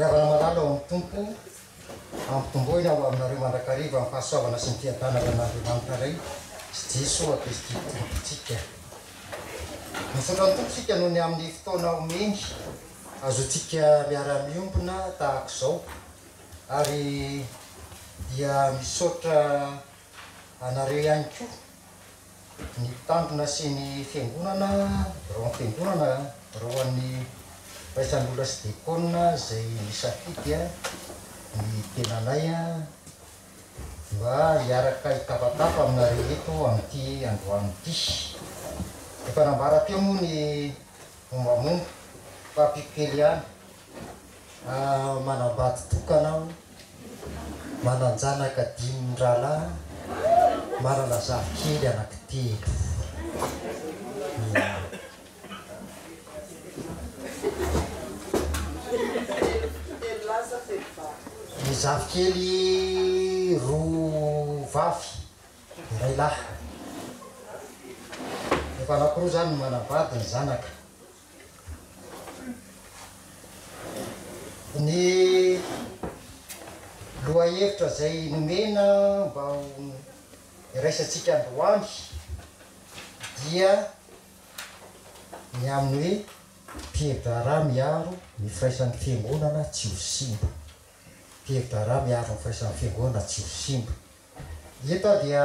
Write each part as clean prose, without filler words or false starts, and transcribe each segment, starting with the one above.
Ravana malala ao amin'ny tompo ampitomboina ao aminareo mandrakariva amin'ny fahasoavana sy ny fiadanana n'Andriamanitra iray sy Jesosy Kristy tompontsika. Misaotra ny tompontsika noho ny amin'ny fotoana omeny azotsika miara-miombona tahaka izao ary dia misaotra anareo ihany koa ny mpitandrina sy ny fiangonana rao amin'ny fiangonana rao an'ny faisan'olona sy dekona izay misafidy ny tenanay mba hiaraka hitapatapa aminareo eto amin'ity androany ity. Efa nambara-peo moa ny mombamomba fa pipikely ihany manambady tokana mananjanaka 5 rahalahy manana zafikely anankitelo. Ny zafikely 2 vavy iray lahy. Efa anankiroa zany manambady ny zanaka. Ny lohahevitra izay nomena mba iraisantsika androany dia ny amin'ny hoe mpihevi-draharaha miaro ny firaisan'ny fiangonana tsy ho simba. Mpihevi-draharaha miaro ny firaisan'ny fiangonana tsy ho simba. Eto dia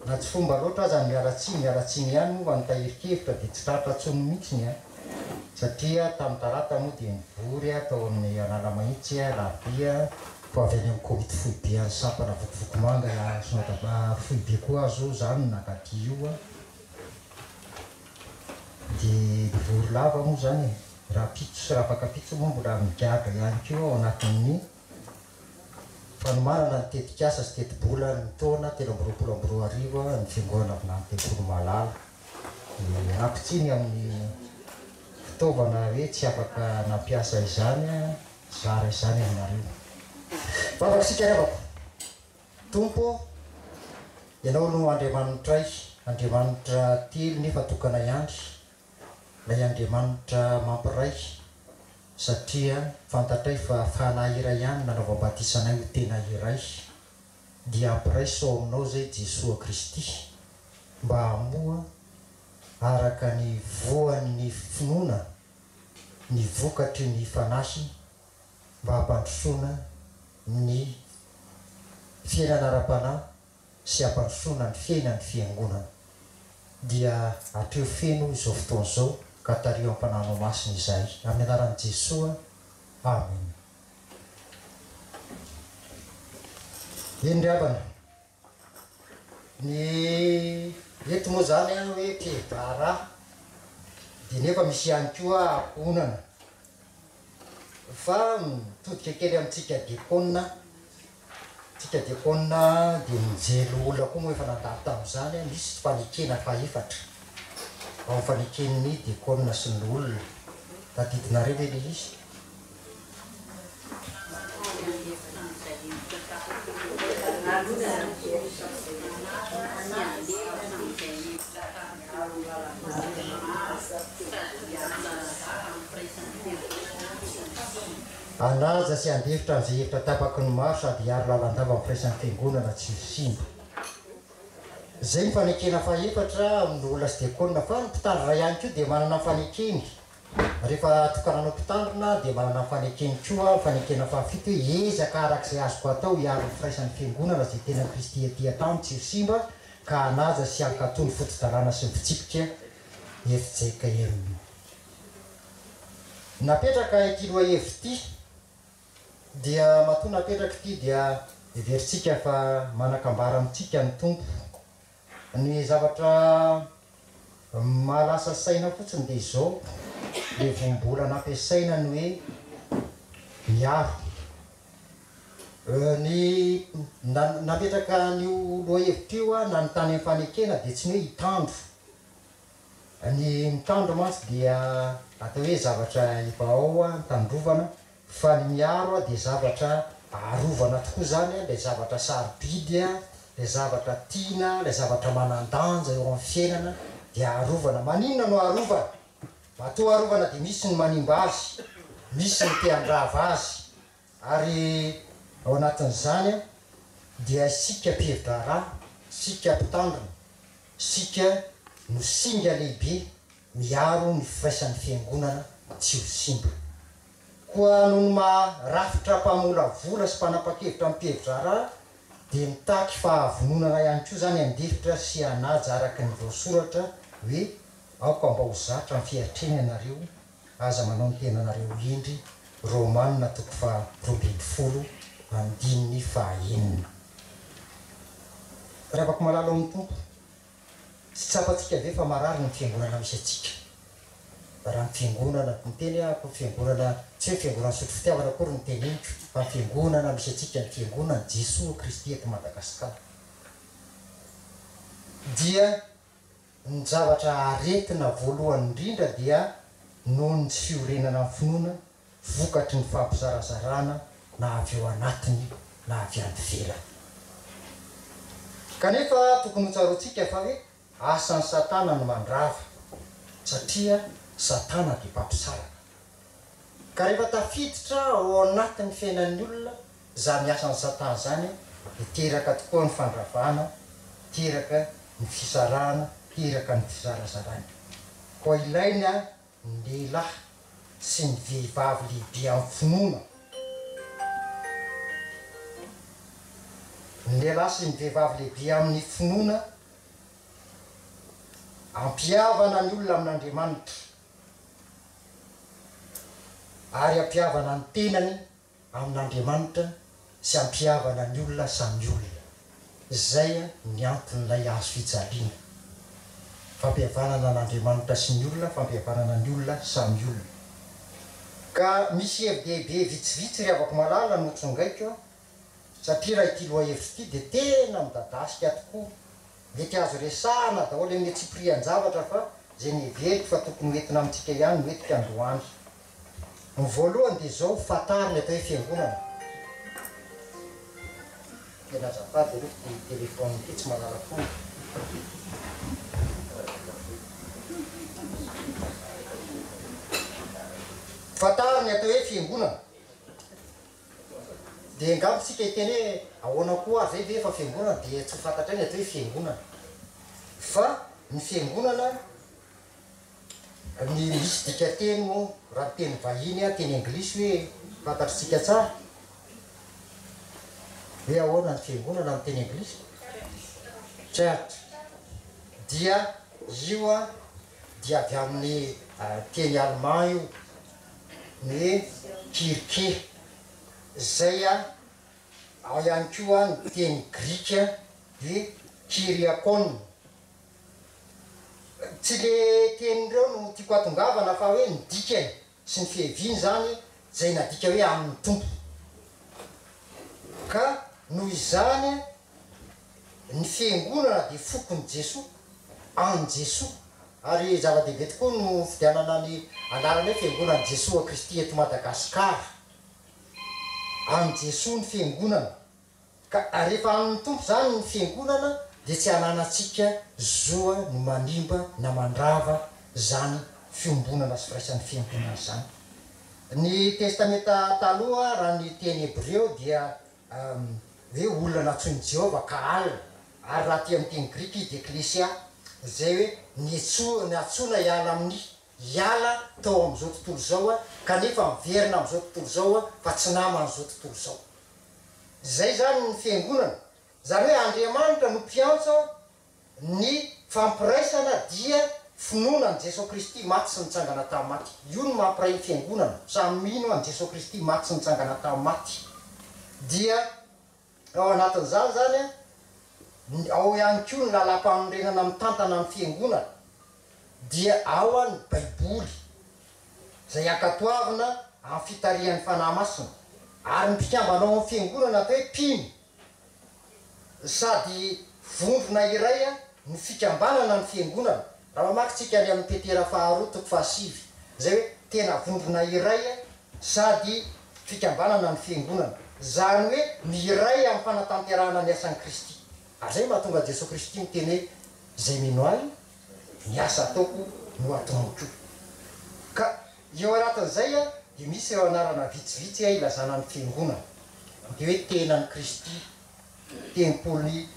na tsy fomba loatra aza ny mialatsiny ihany moa manontahirikevitra dia tsy tratra tsony mihitsiny satria tamin'ny talata moa dia mivory tao amin'ny Analamahitsy lahibia fa avy any amin'ny komity foibe any sampana vokovokomanga sonataba foibe koa azo zany nakaty io dia mivory lava moa zany raha pitso sy raha afaka-pitso moa mbola migaga ihany koa ao anatin'ny fanomanana ny tetikasa sy teti-bola ny taona 2024 ny fiangonana avinany Tempolo Malala. Ampitsiny amin'ny fitaovana hoe tsy afaka nampiasa izany zara izany aminareo. Vavakasika revako tompo ianao no Andriamanitray, Andriamanitra telo nefa tokana ihany, ilay Andriamanitra mampiray satria fantatray fa fanahy iray ihany nanaovam-batisanay ho tena iray dia ampiraiso ao aminao zay Jesosy Kristy mba hamoa araka ny voan'ny finoana ny vokatry ny fanahy mba hampandrosoana ny fiainana ara-panahy sy hampandrosoana ny fiainan'ny fiangonana dia atreo feno izao fotoana izao ka tario am-pananao masina izay amin'ny anaran'i Jesosy. Amen. Indriavana ny eto moa zany hoe mpihevi-draharaha dia nefa misy ihany koa akonana fa mitodika kely amintsika dekona. Tsika dekona dia mijery olona koa moa efa nandalo tamin'izany misy fanekena faefatra ao amin'ny faneken'ny dekona sy ny olona tadidinareo ve le izy? Anaja sy andefitra amin'izay hevitra tapaky ny maro sady hiaro lalandava amin'ny firaisan'ny fiangonana tsy ho simba. Zay ny fanekena faefatra amin'ny olona sy dekona fa ny mpitandrina ihany koa dia manana fanekeny. Rehefa tokananao mpitandrina dia manana fanekeny koa fanekena fahafito hoe ezaka arak'izay azoko atao hiaro ny firaisan'ny fiangonana izay tena Kristy aty atany tsy ho simba ka anaja sy ankatony foto-dalàna sy ny fitsipika efijaika eminy. Napetraka ity lohahevitra ity dia matoa napetraka ity dia everitsika fa manakambara amintsika ny tompo ny zavatra mahalasa saina fotsiny dia izao le vombola nampiasaina ny hoe miaro ny napetraka n'io lohahevitra io na ny tany amin'ny fanekena dia tsy hoe hitandro. Ny mitandro mantsy dia atao hoe zavatra efa ao tandrovana fa ny miaro dia zavatra arovana tokoa zany ilay zavatra sarobidy ilay zavatra tiana ilay zavatra manandanja eo amin'ny fiainana dia arovana. Maninona no arovana? Matoa arovana dia misy ny manimba azy misy ny te-handrava azy ary ao anatin'izany dia sika mpihevitra raha sika mpitandrina sika no singa lehibe miaro ny fifaisan'ny fiangonana tsy ho simba koa noho ny marafitra mpamolavola sy mpanapa-kevitra mpihevitra raha dia mitaky fahavononana ihany koa zany andefitra sy anaja araky ny voasoratra hoe aoka mba ho zatra ny fiatreny anareo aza manao ny tenanareo indry romanina toko fa 20 andininy fahaenina raha afaka malalo amin'ny tompo sy tsapatsika ve fa marary ny fiangonana misy atsika raha ny fiangonana miteny ako fiangonana tsy hoe fiangonana sotro fitiavana akory ny teneniko fa fiangonana misy atsika ny fiangonana Jesosy Kristy eto Madagasikara dia ny zavatra aretina voalohany indrindra dia noho ny tsy fiorenana amin'ny finoana vokatry ny fampizarazarana na avy eo anatiny na avy any ivelany kanefa tokony hotsaroantsika fa hoe asan'ny satana no mandrava satria satana dia mpampisaraka ka rehefa tafiditra ao anatin'ny fiainan'ny olona za miasan'ny satana zany teraka tokoa ny fandravana teraka ny fisarahana teraka ny fizarazarana koa ilaina ny lehilahy sy ny vehivavy lehibe amin'ny finoana ny lehilahy sy ny vehivavy lehibe amin'ny finoana ampiavana ny olona amin'Andriamanitra ary ampiavana ny tenany amin'Andriamanitra sy ampiavana ny olona samy olona zay ny anton'ilay azo fijaliana fampiavanana an'Andriamanitra sy ny olona fampiavanana ny olona samy olona ka misy hevi-dehibe vitsivitsy ry avako malala no tsongaiko satria raha ity loha hevitra ity dia tena midadasika tokoa mety azo resahana daholo amin'ny tsy prian-javatra fa zay ny heveriko fa tokony hoentina amintsika ihany no hoetika androany ny voalohany dia zao fatariny atao hoe fiangonana tena azafady aloha ty telefôny ity tsy malala fony fatariny atao hoe fiangonana dia angambontsika hiteny hoe ahoana koa zay ve fa fiangonana dia tsy fantatra ny atao hoe fiangonana fa ny fiangonana ny misy dika teny moa raha teny vahiny teny anglisy hoe fantatritsika tsara hoe ahoana ny fiangonana amin'ny teny anglisy church dia io dia avy amin'ny teny allemand io ny hoe kirke zay ao ihany koa ny teny grika hoe kyriakon tsy le tenyreo no tiako atongavana fa hoe ny dikany sy ny fiheviny zany zay nadika hoe amin'ny tompo ka noho izany ny fiangonana dia fokony Jesosy any Jesosy ary zava-dehibe tokoa no fidianana ny anarany hoe fiangonana Jesosy Kristy eto Madagasikara any Jesosy ny fiangonana ka rehefa amin'ny tompo zany ny fiangonana dia tsy ananatsika zoa no manimba na mandrava zany fiombonana sy firaisan'ny fiangonana zany ny testamenta taloha raha ny teny Hebreo dia hoe olona natsoiny Jehovah Kaal ary raha ty amin'ny teny grika izy eklesia zay hoe natsona hiala amin'ny hiala tao amin'izao tontolo zao kanefa miverina amin'izao tontolo zao fa tsy nama an'izao tontolo zao zay zany ny fiangonana zany hoe Andriamanitra no mpiantsa ny fampiraisana dia finoana ny Jesosy Kristy maty sy nitsangana tamin'ny maty io no mampiray ny fiangonana samy mino any Jesosy Kristy maty sy nitsangana tamin'ny maty dia ao anatin'izany zany ao ihany koa ny lalam-panorenana mitantana amin'ny fiangonana dia ao ny baiboly zay ankatoavina amin'ny fitarihan'ny fanahy masina ary ny mpikambanao amin'ny fiangonana atao hoe mpino sady vondrona iray ny fikambanana ny fiangonana raha mamakytsika any amin'ny petera 2:7 zay hoe tena vondrona iray sady fikambanana ny fiangonana zany hoe miray amin'ny fanatanterahana ny asan'ny Kristy ary zay mahatonga Jesosy Kristy miteny hoe zay mino ahy ny asa ataoko no ataoko ka eo anatin'izay dia misy eo anarana vitsivitsy ilazana ny fiangonana dia hoe tenany Kristy, tempony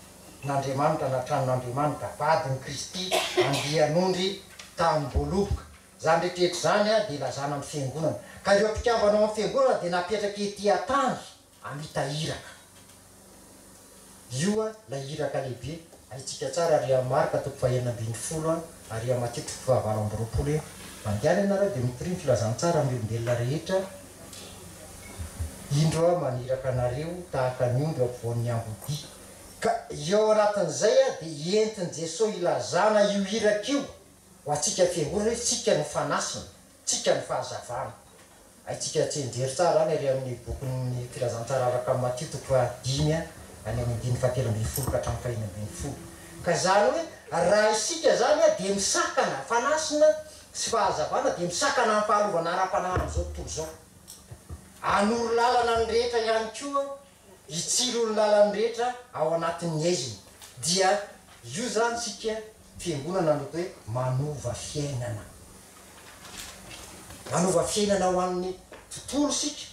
n'Andriamanitra na tranon'Andriamanitra, vadiny Kristy andian'ondry tamboloboka. Zany rehetrarehetra zany a dia ilazana amin'ny fiangonana. Ka ireo mpikambana amin'ny fiangonana dia napetraka ety an-tany amita iraka. Io a la iraka lehibe ahitsika tsara ary amin'ny Marka 2:20 ary amin'ny Matteo 2:20 mandehana ianareo dia mitirimy filazana tsara amin'ny olombelona rehetra. Indro a maniraka anareo tahaka ny ondry ampovoan'ny ambodi. Ka eo anatin'izay a dia entiny Jesosy ilazana io iraka io ho atsika fiangonana hoe tsika no fanasina, tsika no fahazavana. Aitsika tsenjery tsara any ary amin'ny bokin'ny filazantsara araka amin'ny Matteo 5:10 any amin'ny 7:20 ka hatramin'ny 5:20. Ka zany hoe raha isika zany a dia misakana fanasina sy fahazavana dia misakana amin'ny fahalovana ara-panahy amin'izao tontolo zao. Anoro lalana ny rehetra ihany koa, hitsilo ny lalany rehetra ao anatin'ny aiziny. Dia io zany sika fiangonana no hoe manova fiainana. Manova fiainana ho an'ny tontolo sika.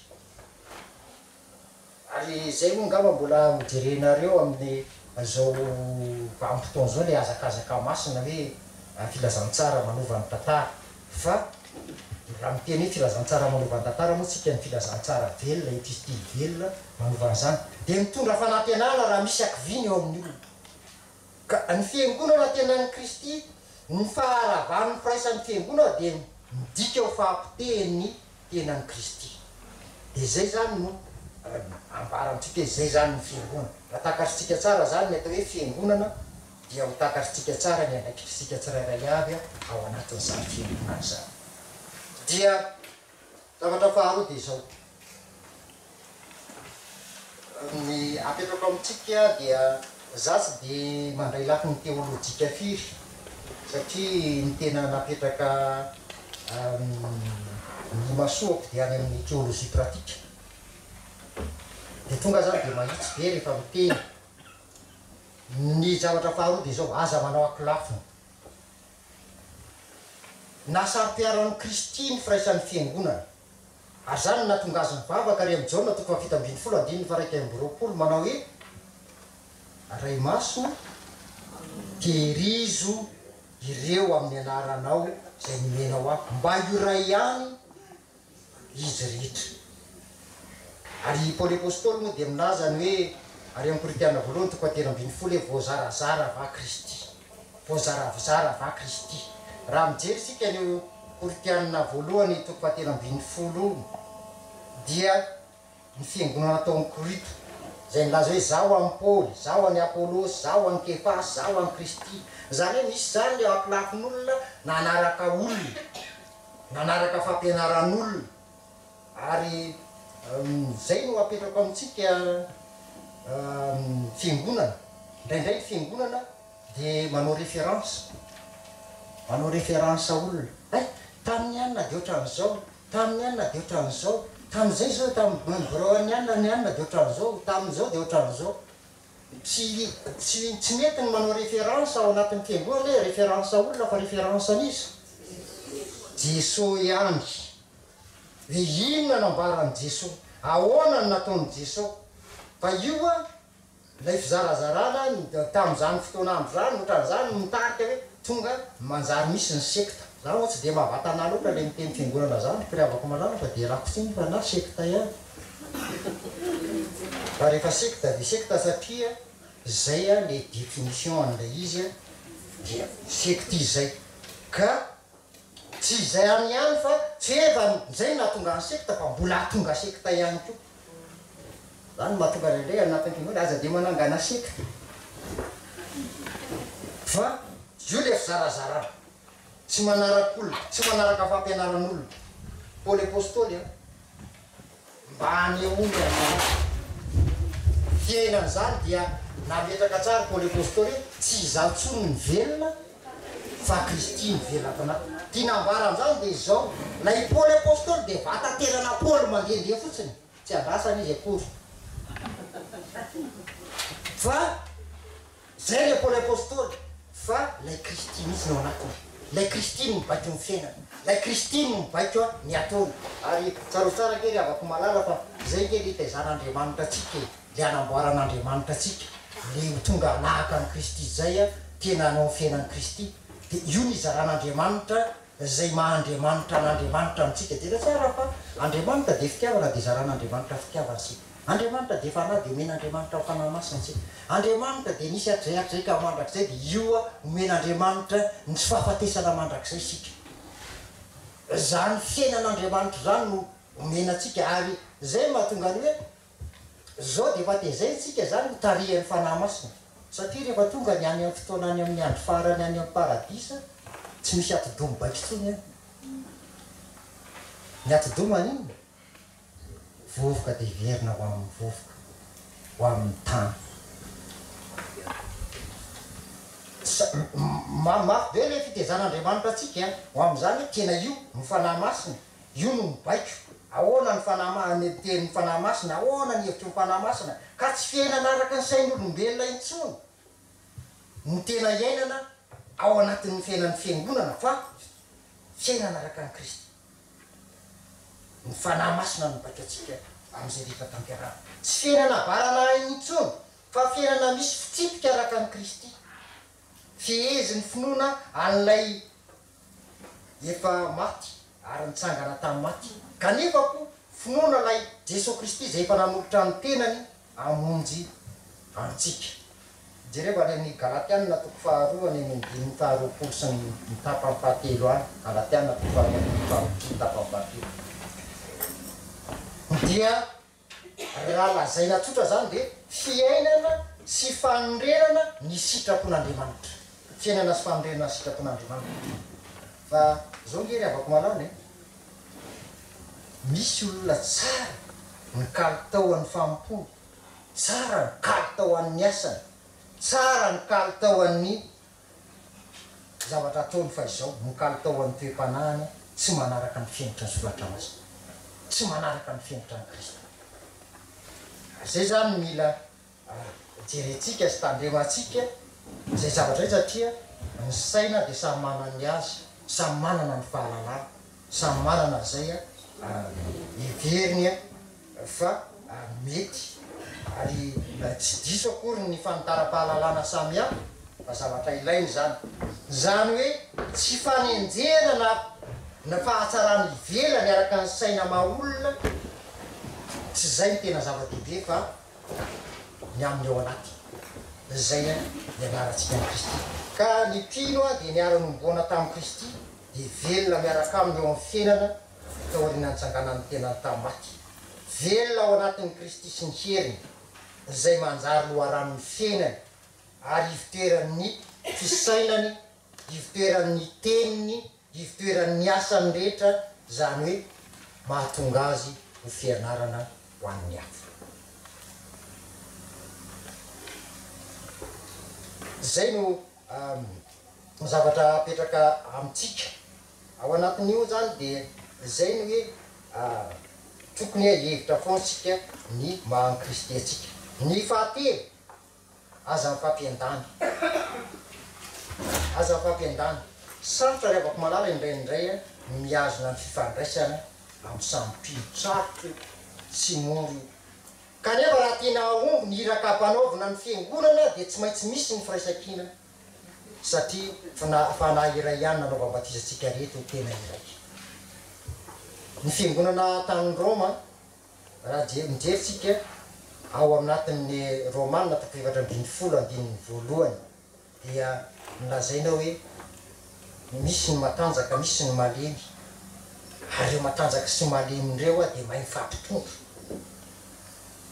Ary zay moa ngamba mbola mijerenareo amin'ny zao vanim-potoana zao le azakazaka masina hoe filazantsara manova ny tantara. Fa raha miteny hoe filazantsara manova ny tantara moa tsika ny filazantsara velona, episty velona manova an'izany. Dia mitondra fanantenana raha misy akiviny eo amin'ny olona. Ka ny fiangonana tenan'ny Kristy, ny faharavan'ny firaisan'ny fiangonana dia midika ho fahampiteny tenan'ny Kristy. Dia zay zany no ambara amintsika hoe zay zany ny fiangonana. Raha takatritsika tsara zany ny atao hoe fiangonana dia ho takatritsika tsara ny anaikitritsika tsirairay avy ao anatin'izany fiangonana zany. Dia zavatra faharoa dia izao. Ny apetrako amintsika dia za tsy dia mandray lafi ny teolojika firy satria ny tena napetraka ny masoako dia any amin'ny teolojia pratika. Dia tonga zany dia mahitsy be rehefa miteny. Ny zavatra faharoa dia izao, aza manao akilafona. Nasam-piaran'ny Kristy ny firaisan'ny fiangonana. Ary zany natonga azy mivavaka ary amin'ny Jaona 7:20 manao hoe ray maso tehirizo ireo amin'ny anaranao izay nimenao aho mba ioray ihany izy rehetra. Ary Paoly apôstôly moa dia milazany hoe ary amin'ny Korinthiana 1:13 hoe voazarazara va Kristy, voazarazara va Kristy. Raha mijery sika ny Korinthiana 1:13 dia ny fiangonana ataon'ny Korito zay nilaza hoe zaho amin'ny Paoly, zaho any Apôlôsy, zaho any Kefasy, zaho any Kristy. Zany hoe misy zany le apilafin'olona nanaraka olona, nanaraka fampianaran'olona. Ary zay no apetrako amintsika fiangonana. Indraindray fiangonana dia manao référence. Manao référence olona. Tamin'ny anona dia ohatran'izao, tamin'ny anona dia ohatran'izao, tamin'izay zao tamin'ny ny anona dia ohatran'izao, tamin'izao dia ohatran'izao. Tsy mety ny manao référence ao anatin'ny fiangonana hoe référence olona fa référence an'izy Jesosy ihany. Hoe inona nambaran'i Jesosy, ahoana no nataon'i Jesosy. Fa io a ilay fizarazarana tamin'izany fotoana androzany ohatran'izany mitarika hoe tonga manjary misy ny sekta. Zany moa tsy dia mahavantana loatra le miteny fiangonana zany, firiavako malama fa dia rakotsiny fa na sekta ihany. Fa rehefa sekta dia sekta satria zay a le définition an'ilay izy a dia sekta izay. Ka tsy izay any ihany fa tsy eva zay nahatonga ny sekta fa mbola hatonga sekta ihany koa. Zany mahatonga lehibe anatin'ny fiangonana aza dia manangana sekta. Fa io le fizarazarana. Tsy manaraka olona, tsy manaraka fampianaran'olona. Paoly apôstôly mba hanehoana fiainana zany dia nametraka tsara Paoly apôstôly hoe tsy izaho intsony ny velona fa Kristy ny velona tanaty. Tia nambara amin'izany dia izao, lay Paoly apôstôly dia vatanterana Paoly mandehandeha fotsiny, tsy andrasana izy akory. Fa zay le Paoly apôstôly, fa lay Kristy mihitsy no anatiny. Lay Kristy no mibady ny fiainana. lay Kristiny mibaiko ny ataony ary tsarotsara kely avako malala fa zay kely itaizan'Andriamanitra atsika le anamboaran'Andriamanitra atsika le tonga anahaka ny Kristy zay a tena anao fiainan'ny Kristy de io ny zaran'Andriamanitra zay maha-Andriamanitra n'Andriamanitra amitsika tena tsara fa Andriamanitra de fitiavana de zaran'Andriamanitra fitiavana sika Andriamanitra de fanahy de omen'Andriamanitra fanahy masina sika Andriamanitra de nisy atrehatreika mandrakizay de io a omen'Andriamanitra ny tsy fahafatesana mandrakizay sika zany fiainan'Andriamanitra zany no omenatsika ary zay mahatonga ny hoe zao de efa tezay tsika zany ho tarihan'ny fanahy masina satria rehefa tonga ny any amin'ny fotoana any amin'ny andro farany any amin'ny paradisa tsy misy atidomo baiko tsony any ny atidomany iny vovoka de verina ho amin'ny vovoka ho amin'ny tany mafy be le fitezan'Andriamanitra atsika ho am'izany tena io ny fanahy masina io no mibaiko ahoana ny fanahy teny fanahy masina ahoana ny hevitry ny fanahy masina ka tsy fiainana araka ny sain'olombelona intsony ny tena iainana ao anatin'ny fiainan'ny fiangonana fa fiainana araka ny Kristy ny fanahy masina no mibaiko atsika am'izay rehefa tampiarana tsy fiainana barana intsony fa fiainana misy fitsipika araka ny Kristy fiheziny finoana an'ilay efa maty ary nitsangana tamin'ny maty kanefa ko finoana lay Jesosy Kristy zay efa nanolotra ny tenany amonjy antsika jereva ny Galatianina toko faharoa ny dimy faharoapolo sy ny tapany fahatelo any Galatianina toko faharoapolo tapany fahatelo dia raha lazaina tsotra zany de fiainana sy fanondrenana ny sitrapon'Andriamanitra fiainana sy fanondrenana sy sitrapon'Andriamanitra fa zao ngery avako malany misy olona tsara ny kalitao an'ny fampony tsara ny kalitao amin'ny asany tsara ny kalitao an'ny zavatra ataony fa izao ny kalitao an'ny toe-panahany tsy manaraka ny fiainatra ny soratra masina tsy manaraka ny fiainatra ny Kristy zay zany mila jerentsika sy tandrematsika zay zavatra zay satria ny saina de samy manany azy samy manana ny fahalalana samy manana zay iveriny fa mety ary tsy diso akory ny fanotara-pahalalana samy hafa fa zavatra ilainy zany zany hoe tsy fanenjena na fahatsarany ivelany araka ny saina maha-olona tsy zay ny tena zava-dehibe fa ny amin'ny ao anaty zay ianaratsika ny Kristy ka ny pino a de niara-nombona tamin'ny Kristy de velona miaraka aminy eo amin'ny fiainana taorina nitsanganany tena tamin'ny maty velona ao anatin'ny Kristy sy ny heriny zay manjary loharan'ny fiainany ary ivitoeran'ny fisainany ivitoeran'ny teniny ivitoeran'ny asany rehetra zany hoe mahatonga azy ho fianarana ho an'ny hafa zay no zavatra apetraka amitsika ao anatin'io zany de zay no hoe tokony hevitra foansika ny maha Kristy atsika ny fahatelo aza mifampiandany aza mifampiandany sarotra rehavako malala indraindray miazona ny fifandraisana amin'ny sampitsarotra sy moro kanefa raha tena omby ny iraka-panaovina ny fiangonana de tsy maintsy misy ny firaisan-kina satria fanahy iray ihany nanaovam-batizatsika reto tena iraiky ny fiangonana tany Roma raha mijeritsika ao aminatin'ny Romanina toko 7:1 dia nilazaina hoe misy ny matanjaka misy ny malemy ary ireo matanjaka sy malemin'ireo a de mahay mifampitondra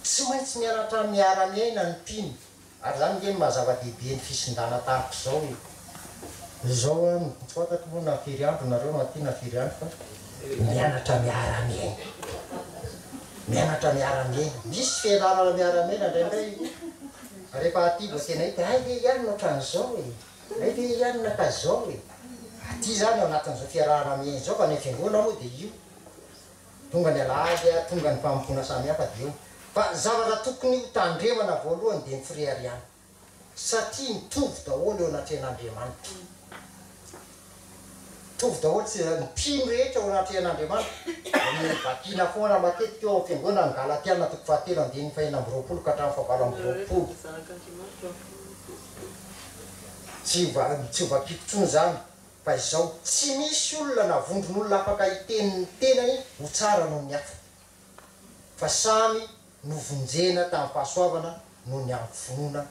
tsy maintsy mianatra miara-miaina ny mpino ary zany nge ny mahazava-dehibe ny fisindana tahako zao zao tsy fantatro moa na firy andro nareo na ty na firy andro fa mianatra miara-miaina mianatra miara-miaina misy fianarana miara-miaina ndraindray rehefa aty vo tena hita ay le ihany no hatran'izao ay le ihany naka zao aty zany ao anatin'izao fiarahana miaina zao fa ny fiangonana moa de io tonga ny alahady tonga ny mpamompona samy hafa de eo fa zavatra tokony ho tandremana voalohany de ny friariana satria mitovy daholo eo anatren'Andriamanitra mitovy daholo tsy mpino rehetra ao anaty ian'Andriamanitra vakina foana matetika eo fiangonana ny Galatiana toko fahatelo andiny fahina amby roapolo ka hatramin'ny fahavalo amby roapolo tsy ovakikotsony zany fa izao tsy misy olona na vondron'olona afaka hiteniny tenany ho tsara noho ny hafa fa samy novonjena tamin'ny fahasoavana noho ny amin'ny finoana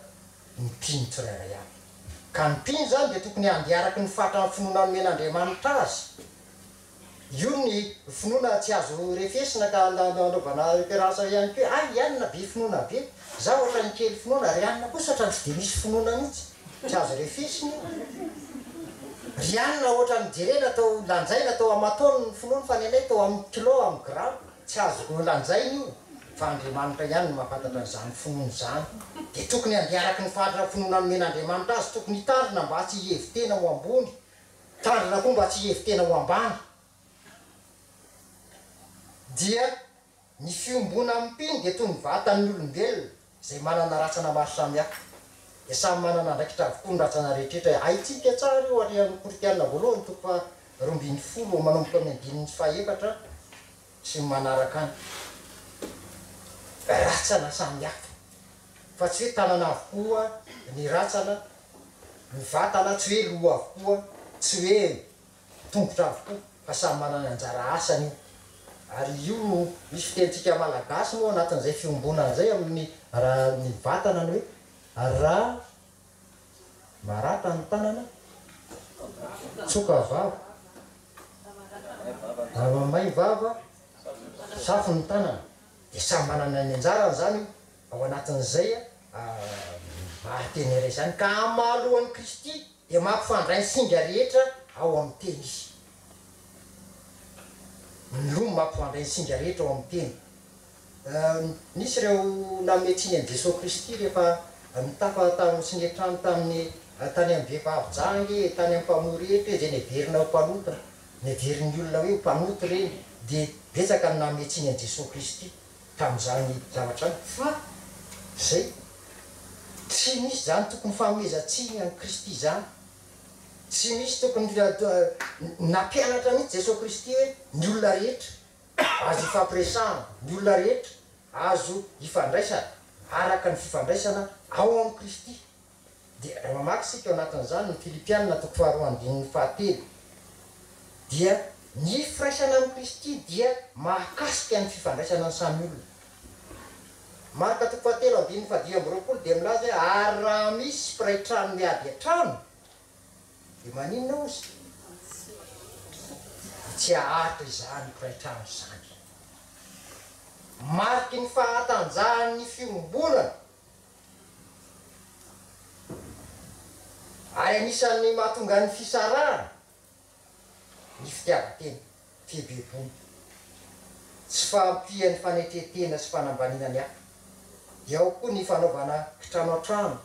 ny mpino tsirairay avy ka ny mpino zany dia tokony andearaky ny fatra amin'ny finoana nomen'Andriamanitra azy io ny finoana tsy azo refesina ka anaovana référence ihany koa ianona be finoana be za ohatra ny kely finoana ary anina kosa ohatra tsy de misy finoana mihitsy tsy azo refesiny ry anina ohatra ny jerena atao lanjaina atao amatony ny finoana fa ny anay tao amin'ny kilo amin'ny gram tsy azo lanjaina io fa Andriamanitra ihany no mahafantatra an'izany finoana zany de tokony andearaky ny fatra finoana nomen'Andriamanitra azy tokony hitandrina mba tsy hihevitena ho ambony tandrina koa mba tsy hihevitena ho ambany dia ny fiombona amin'ny mpino de toy ny vatan'ny olombelona zay manana ratsana maro samihafa de samy manana andraikitra avokoa ny ratsana rehetrrehetra aitsika tsara io ary amin'ny Koritianina voalohany toko fa 12 manomboka amin'ny 5 sy manaraka any ratsana samihafa fa tsy hoe tanana avokoa ny ratsana ny vatana tsy hoe loha avokoa tsy hoe tongotra avokoa fa samy manana anjara asany io ary io misy fitentsika malagasy moa anatin'izay fiombona zay amin'ny raha ny vatana ny hoe raha maratra ny tanana tsoka vava ramamay vava safo ny tanana de samy manana ny anjarany zany ao anatin'izay mahateneray zany ka amalohan'ny Kristy de mampifandray ny singa rehetra ao amin'ny teny izy ny lomo mampifandray ny singa rehetra ao amin'ny teny nisy ireo nametsiny an' Jesosy Kristy rehefa mitafa tamin'ny sinetrano tamin'ny tany amin'ny vehivavy tany amin'ny mpamory rehetra zay neverina mpanota neverin'ny olona hoe mpanoty reny de betsaka ny nametsiny an' Jesosy Kristy tamin'izany zavatra any fa zay tsy misy zany tokony famezatsiny an'i Kristy zany tsy misy tokony nampianatra mihitsy Jesosy Kristy hoe ny olona rehetra azo ifampiresahana ny olona rehetra azo ifandraisana araka ny fifandraisana ao amin'ny Kristy de raha mamaky sika ao anatin'izany ny Filipianina toko faharoa andininy fahatelo dia ny firaisana amin'ny Kristy dia mahakasika ny fifandraisana ny samy olona marika toko fahatelo andininy fahadimy amby roapolo de milaza hoe ary raha misy mpiray trano miady an-trano de maninona ozy tsy ahatra izany mpiray trano zany mariky ny fahatanjahan'ny fiombonana ary anisan'ny mahatonga ny fisarahana ny fitiavatena fihebebony tsy fampiany fanetretena sy fanambanina ny hafa de ao koa ny fanaovana trano an-trano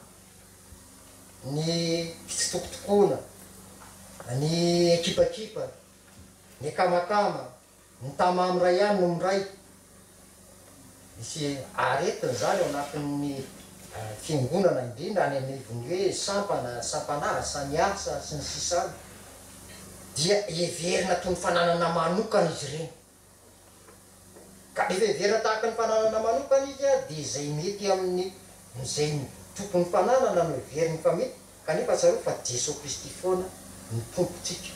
ny fitsitokotokona ny ekipakipa ny kamakama ny tamamy ray ihany no miray misy aretiny zany ao anatin'ny fiangonana indrindra any anivony hoe sampana samiasa sy ny sisany dia heverina toy ny fananana manokana izy ireny ka rehefa heverina tahaka ny fananana manokana izy de zay mety amin'ny zay tokony fananana no heveriny fa mety kanefa tsaro fa Jesosy Kristy foana ny tompotsika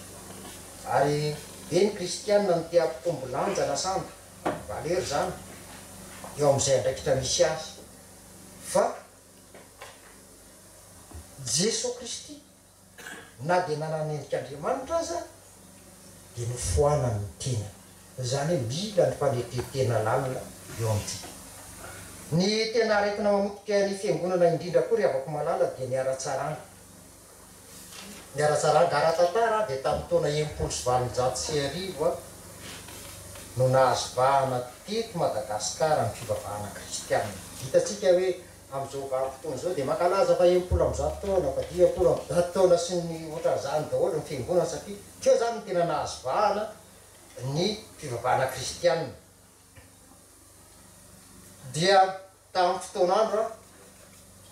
ary be ny kristianina ny tia mpitombo lanjana samby valery zany eo am'izay andraikitra misy azy fa Jesosy Kristy na de nanana endrik'Andriamanitra aza de nofoanany tena zany hoe mila ny fanetretena lalina eo amintsika ny tena aretina mamotika ny fiangonana indrindra koa ry avako malala de ny aratsarana ara-tantara de tamin'ny taona 1930 no nahazobahana teto Madagasikara ny fivavahana kristianina hitatsika hoe am'izao vanim-potoana zao de mankalaza fa 70 taona fa 10 taona sy ny ohatran'izany daholo ny fiangonana satria teo zany ny tena nahazobahana ny fivavahana kristianina dia tamin'ny fotoan'andro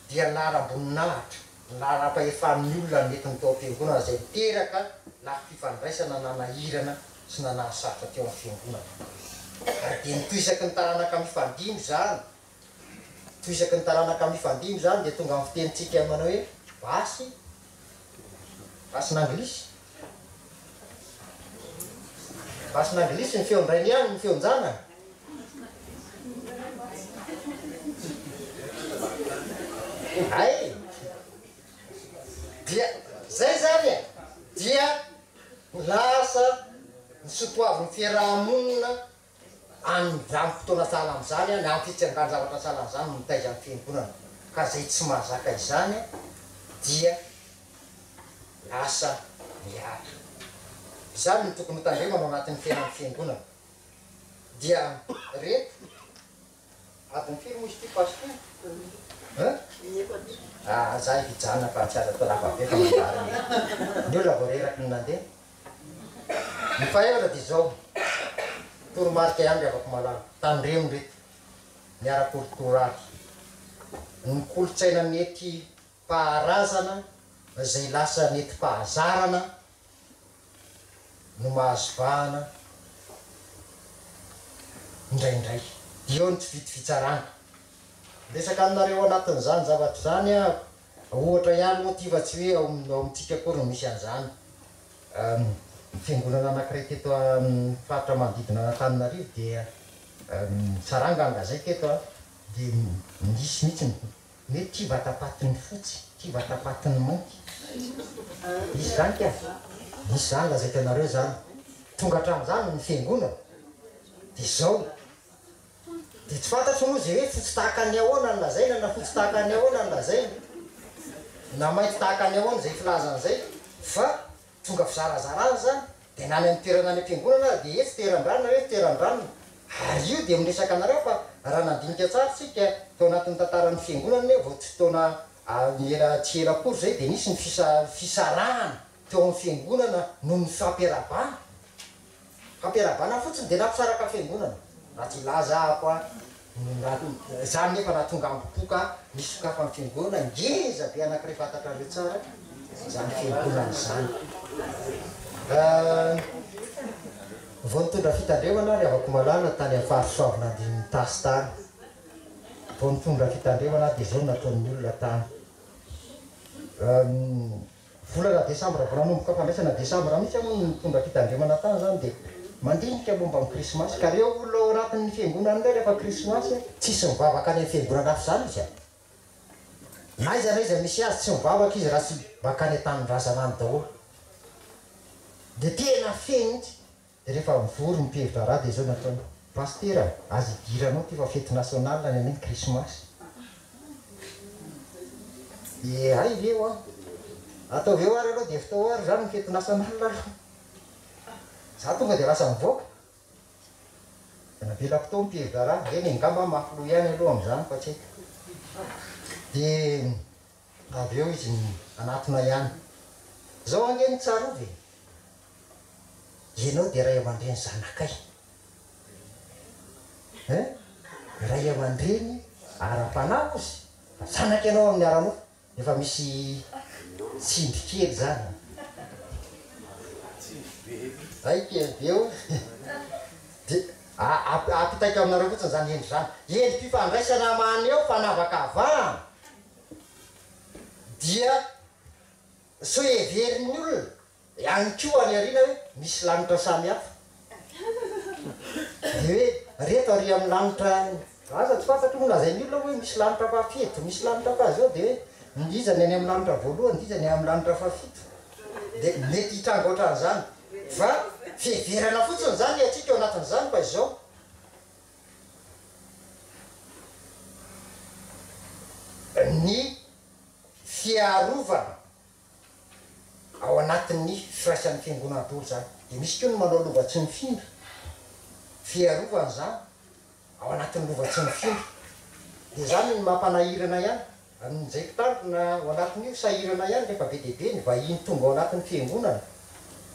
dia nalamboninahitra nanampahefan'ny olona netiny tao am-piangonana zay teraka lafy fifandraisana nanahirana sy nanahasatra teo amin'ny fiangonana ary de nitoisaky ny taranaka mifandimo zany toisaky ny taranaka mifandimo zany de tonga amin'ny fitenitsika manao hoe basy n'anglisy basy n'anglisy ny feondrainy ihany ny feonjana ay dia zay zany e dia lasa ny sotoavin'ny fiarahamonina am'zany fotoana sahala am'zany a ny am'fitsangany zavatra sahala am'zany mitaiza amin'ny fiangonana ka zay tsy mahazaka izany dia lasa miara izany ny tokony hotandremana ao anatin'ny fiainan'ny fiangonana dia reto adiny firy moa izy ty pastor zay fijana fa tsy aza atao lafa be fa mandariny ny olona vao reraky ny nandeha ny fahaevatra dia zao toromarika ihany ry avako malala tandremo reto miara-korokorary ny kolotsaina mety paharazana zay lasa mety pahazarana no mahazovahana indraindray eo ny tsy vity fitsarana resaka aminareo anatin'izany zavatra zany a ohatra ihany motiva tsy hoe ao amintsika kory misy an'izany fiangonana anankiray teto amin'ny faritra manodidina Antananarivo dia saranganga zay teto a de misy mihitsy mety tia vatapatiny fotsy tia vatapatiny mainty misy zany ka misy zany lazaiko anareo zany tonga hatramin'izany ny fiangonana de zao de tsy fantatro moa zay hoe fotsy tahaka ny ahoana ny lazaina na fotsy tahaka ny ahoana ny lazaina na mainty tahaka ny ahoana zay filazan'zay fa tonga fizarazarana zany de nany amin'ny toerana any am-piangonana de etsy teran-dranona hoe teran-dranona ary io de miresaka anareo fa raha nandinika tsara tsika tao anatin'ny tantaran'ny fiangonana hoe vao tsy fotoana ela tsy ela kory zay de nisy ny fisarahana teo amin'ny fiangonana no ny fampiarabana fotsiny de nampisaraka fiangonana raha tsy ilazako a zany nefa nahatonga ambokoka misy sokafa amin'ny fiangonana ngeza be anankiray fantatra reo tsara zany fiangonana zany vao nitondra fitandremana ry avako malala tany amin'ny farisoavina de nitasy tany vao nitondra fitandremana de zao nataon'ny olona tany volana desambra vao nanomboka fandraisana desambra mihitsy moa nitondra fitandremana tany zany de mandinika momba amin'ny krismasy ka reo olona ao anatin'ny fiangonana ndray rehefa krismasy tsisy mivavaka any amin'ny fiangonana hafa zany izy na iza na iza misy azy tsy mivavaka izy raha tsy bakany an-tanindrazana any daholo de tena fenitsy de rehefa mivory mipevitra raha de zao nataony pastera azy idiranao ty fa fety nasional any amin'ny krismasy ay leo a ataoveo ary aloha de fitao ary zany ny fety nasional aloha za tonga de lasa mivoaka navela fotoa mipevitra raha eny ngamba mafilo ihany aloha am'izany fa tsy de avy eo izy anatona ihany zao angeny tsara ovy ianao de ray aman-dreny zanakay ray aman-dreny ara-panako izy fa zanaky ianao amin'ny aranao efa misy tsindry kely zany aike eo de apitaika aminareo fotsiny zany endry zany endry mpifandraisana many eo fanavakavahana dia so everiny olona ihany ko any arina hoe misy lanitra samy hafa de hoe reto ary amin'ny lanitra aza tsy fantatro moa lazay ny olona hoe misy lanitra fafito misy lanitra fa zao de hoe ndizany any amin'ny lanitra voalohany ndizany amin'ny lanitra fafito de mety hitrango ohatran'izany fa fiheverana fotsiny zany atsika eo anatin'izany fa izao ny fiarovana ao anatin'ny firaisan'ny fiangonana daholo zany de misy koa ny manao lovatsy mifindra fiarovana zany ao anatin'ny lovatsy mifindra de zany ny mampanahirana ihany amin'izay mpitandrina ao anatin'io sahirana ihany rehefa be deabe ny vahiny tonga ao anatin'ny fiangonana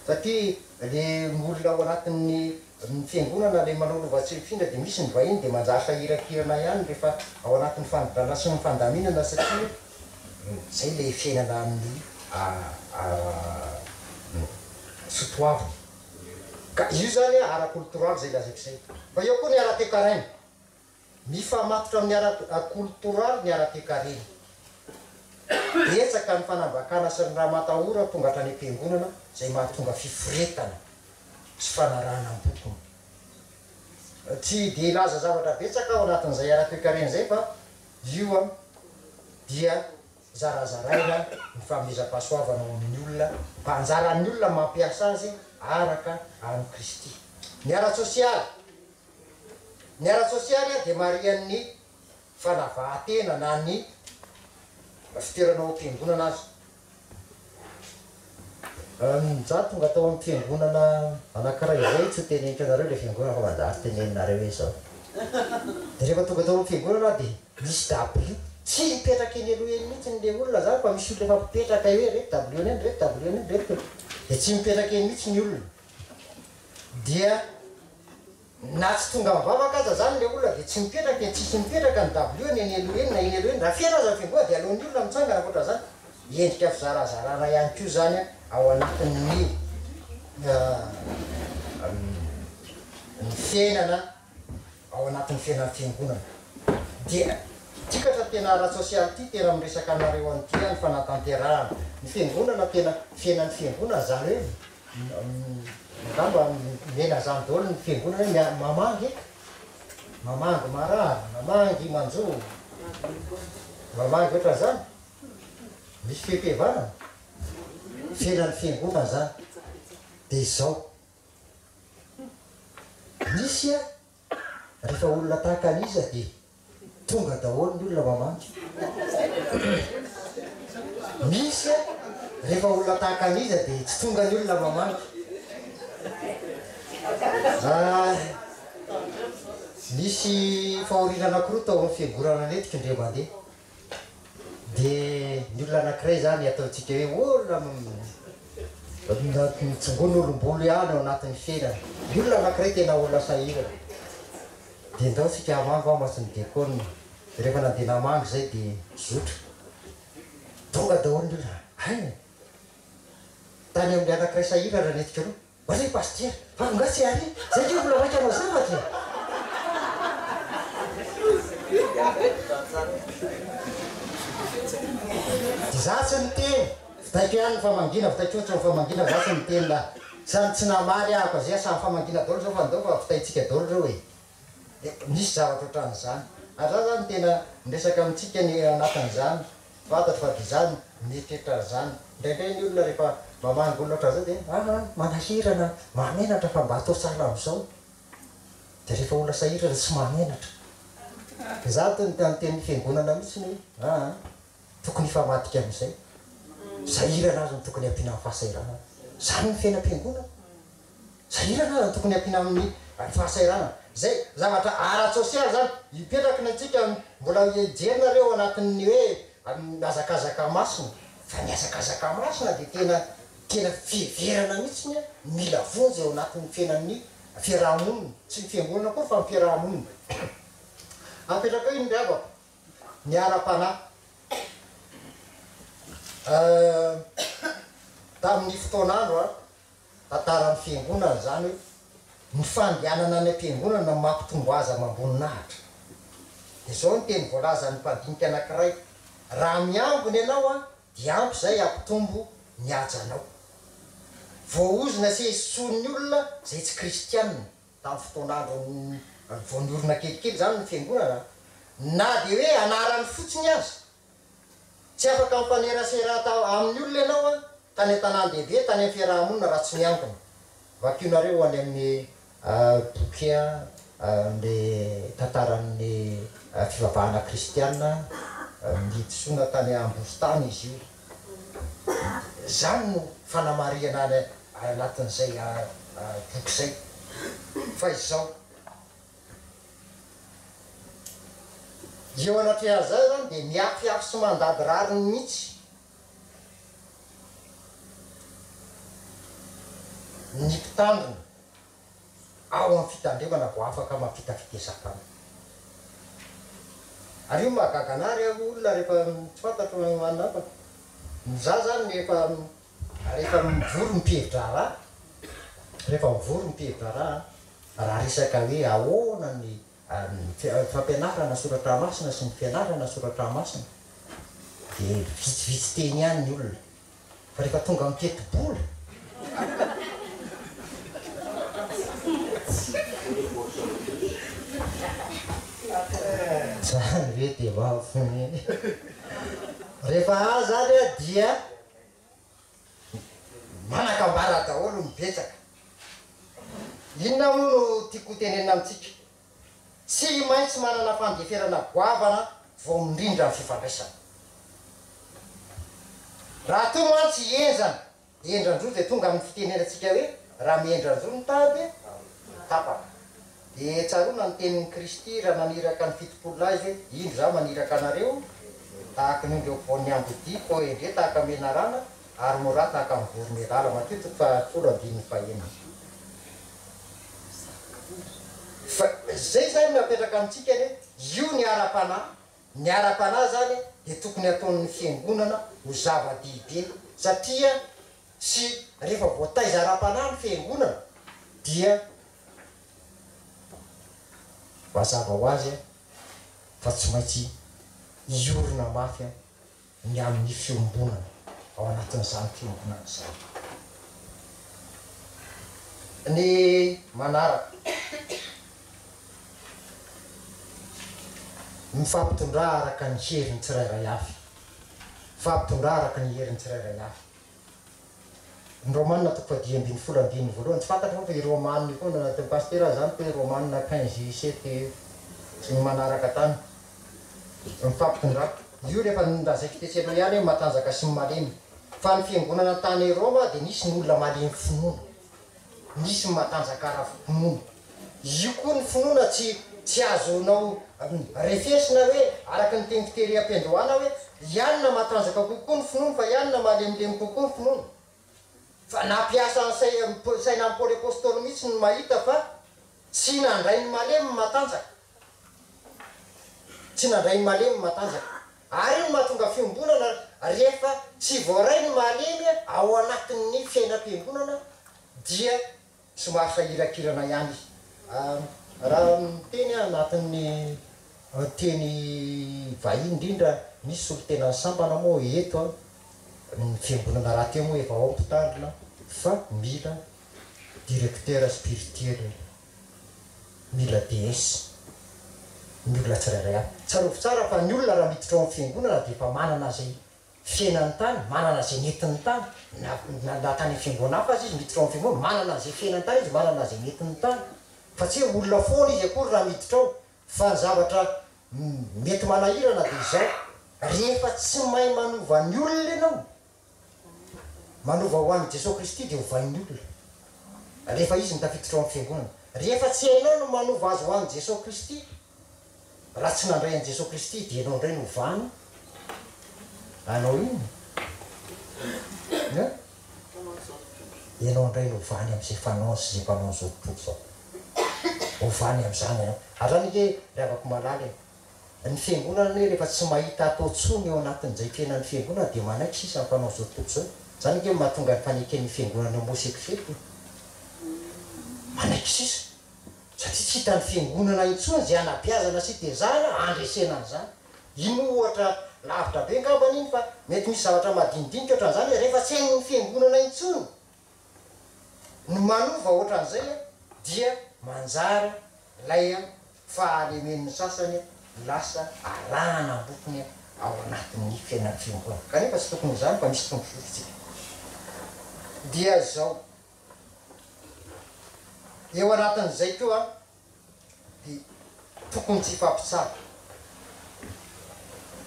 satria le olona ao anatin'ny fiangonana le manao lovatsy mifindra de misy ny vahiny de manjary sahirakirana ihany rehefa ao anatin'ny fandrana sy ny fandaminana satria zay le fiainana amin'ny sotoavina ka io zany ara-kulturaly zay lazaiko zay fa eo koa ny ara-toekarena mifamatotra amin'ny ara-kulturaly ny ara-toekarena etsaka ny fanambakana sy ny raha matahora tonga hatrany am-piangonana zay mahatonga fiforetana sy fanarahana am-bokony tsy de laza zavatra betsaka ao anatin'izay ara-toekarena zay fa io a dia zarazaraina ny famezam-pahasoavana ao amin'ny olona mba anjaran'ny olona mampiasa azy araka any Kristy. Ny ara-tsosialy dia marian'ny fanavahan-tena na ny fitoerana ao am-piangonana azy. Za tonga tao amin'ny fiangonana anankiray zay tsy teneniko anareo le fiangonana fa manjary teneninareo hoe zao. De rehefa tonga tao amin'ny fiangonana dia misy dabio tsy mipetraka eny aloha eny mihitsy le olona zany fa misy olona efa mipetraka hoe reto WNN reto WNN reto de tsy mipetraka eny mihitsy ny olona dia na tsy tonga mivavaka aza zany le olona de tsy mipetraka eny tsisy mipetraka ny WN eny aloha eny na eny aloha eny raha fiaina aza fiangonana de alohan'ny olona mitsangana koatra zany endrika fizarazarana ihany koa zany ao anatin'ny fiainana ao anatin'ny fiainan'ny fiangonana dia tikatra tena ara-tsosialy ty tena miresaka anareo an'ity ny fanatanterahana ny fiangonana tena fiainan'ny fiangonana zany hoe ngamba mena zany daholo ny fiangonana hoe mamangy mamangy marary mamangy manjo mamangy ohatra zany misy fepevana fiainan'ny fiangonana zany de izao misy a rehefa olona tahaka an'iza de tonga daholo ny olona mamangy misy a rehefa olona tahaka an'iza de tsy tonga ny olona mamangy misy fahorinana anankiroa tao amin'ny fiangonana netika indray mandeha de ny olona anankiray zany ataontsika hoe olona mitsongony olombolo ihany ao anatin'ny fiainana ny olona anankiray tena olona sahirana de ndao tsika hamangy ao masiny diakonina de rehefa nandeha namangy zay de zotra tonga daholo ny olona hay tany amin'ny anankiray sahirana netika aloha bare paster fa ngatsy ary zay ke olona raiky anao zavatra za tsy niteny fitaiko ihany ny famangina fitaiko ohatra ny famangina za tsy niteny la samy tsy namaly ahako azay samy famangina daholo zao fa ndao fa fitaitsika daholo reo hoe misy zavatra ohatran'izany ary za zany tena miresaka amitsika ny anatin'izany fantatro fa de zany mietrehitra zany ndraindray ny olona rehefa mamangy olona ohatran'izao de manahirana mamenatra fa mba atao sala am'izao de rehefa olona sahirana tsy mamenatra za tanyten'ny fiangonana mihitsy ny tokony hifamadika am'izay sahirana azy ny tokony ampiana amin'ny fahasairana zany ny fiainam-piangonana sahirana azy ny tokony ampiana amin'ny fahasairana zay zavatra ara-tsosialy zany hipetraky ny atsika mbola jerinareo anatin'ny hoe azakazaka masina fa ny azakazaka masina de tena fiverana mihitsy mila vonjy eo anatin'ny fiainan'ny fiarahamonina tsy ny fiangonana koa fa ny fiarahamonina apetraka io ndriavako ny ara-panahy tamin'ny fotoanandro tantaran'ny fiangonana zany hoe ny fandehanana ny am-piangonana mampitombo aza mamboninahitra de zao ny teny voalaza ny mpandinika anankiray raha miambony ianao di ampy zay ampitombo ny ajanao voaozina seson'ny olona zay tsy kristianina tamin'ny fotoanandro voaniorina kelikely zany ny fiangonana na de hoe anarany fotsiny azy tsy afaka mifanerasera amin'ny olona ianao tany an-tanàn-dehibe tany amin'ny fiarahamonina raha tsy miankina vakionareo any amin'ny bokia le tantaran'ny fivavahana kristianina miditsona tany ambostany izy io zany no fanamariana any anatin'izay boky zay fa izao eo anatry azy zay zany de miafiafy sy mandady rariny mihitsy ny mpitandrina ao amin'ny fitandremana vo afaka mampita fitesapana ary io mahagaganary olona rehefa tsy fantatro manapa za zany rehefa mivory mipevitra raha rehefa mivory mipevitra raha resaka hoe ahoana ny fampianarana soratra masina sy ny fianarana soratra masina de vitsivitsy teny ihany ny olona fa rehefa tonga miteti-bola zany ve de vavony rehefa zany a dia manakambara daholo mibetsaka inona moa no tiako tenena amitsika tsy maintsy manana fandeferana goavana vao mirindra ny fifandraisana raha to mantsy endran-droa de tonga amin'ny fitenenatsika hoe raha miendran-droa ny tady tapaka de tsarona ny tenin'ny Kristy raha maniraka ny fitopolo azy hoe indro za maniraka anareo tahaka nindreo voan'ny ambodiko endre tahaka menarana ary mora tahaka mivorony lala matetiky fa folo andininy fahenina fa zay zany napetraka amitsika hoe io ny ara-panahy zany de tokony ataon'ny fiangonana ho zava-dehibe satria sy rehefa voataiza ara-panahy ny fiangonana dia mazava ho azy fa tsy maintsy iorona mafy ny amin'ny fiombonana ao anatin'izany fiombonana zany ny manaraka mifampitondrà araka ny heriny tsirairay avy mifampitondrà araka ny heriny tsirairay avy ny romanina toko fa 10:12 voalohany tsy fantatra fa i romanina koa nanatin'ny pastera zany hoe romanina 15:7 sy ny manaraka tany mifampitondrà io rehefa nindazay fitetsena ihany hoe matanjaka sy ny malemy fa ny fiangonana tany Roma de nisy ny olona malemy finoana nisy ny matanjaka ara-finoana io koa ny finoana tsy azonao refesina hoe araka ny teny fitery am-piandohana hoe ianona matanjaka kokoa ny finoana fa ianona malemilemy kokoa ny finoana fa nampiasa saina amin'ny Paoly apôstôly mihitsy ny mahita fa tsy nandray ny malemy matanjaka tsy nandray ny malemy matanjaka ary io mahatonga fiombonana rehefa tsy voaray ny malemy ao anatin'ny fiainam-piangonana dia somary sahirakirana ihany izy raha miteny anatin'ny teny vahiny indrindra misy solon-tenany sambana moa eto ny fiangonana raha teo moa efa ao mpitandrina fa mila directeur spirituel mila DS ny olona tsirairay avy tsarovy tsara fa ny olona raha miditra ao amin'ny fiangonana de efa manana zay fiainany tany manana zay netiny tany na tany fiangonana hafa azy izy miditra ao amin'ny fiangonana manana zay fiainany tany izy manana zay netiny tany fa tsy hoe olona foana izy akory raha miditra ao fa ny zavatra mety manahirana de zao rehefa tsy mahay manova ny olona ianao manova ho an'i Jesosy Kristy de hovain'ny olona rehefa izy mitafiditra ao amin'ny fiangonana rehefa tsy hainao no manova azy ho an'i Jesosy Kristy raha tsy nandray an'i Jesosy Kristy de ianao indray no hovany anao iny ianao indray no hovany am'izay fanao sy zay mpanao zao tontolo zao hovany am'izany ianao ary zany hoe ry avako malaly ny fiangonana hoe rehefa tsy mahita atao tsony eo anatin'izay fiainan'ny fiangonana de manaiky sisa ny mpanao zao tontolo zao zany hoe mahatonga ny faneken'ny fiangonana homosekifety manaiky sisa satria tsy hitany fiangonana intsony zay anabeazana sy tezana andresenany zany ino ohatra lavitra be ngambany iny fa mety misy zavatra madinidinika ohatran'izany rehefa tsy hain'ny fiangonana intsony ny manova ohatran'izay dia manjara lay fahalemen'ny sasany lasa arahana ambokony ao anatin'ny fiainan'ny fiangonana kanefa tsy tokony izany fa misy tombofotsika dia zao eo anatin'izay koa de tokony tsy fampitsara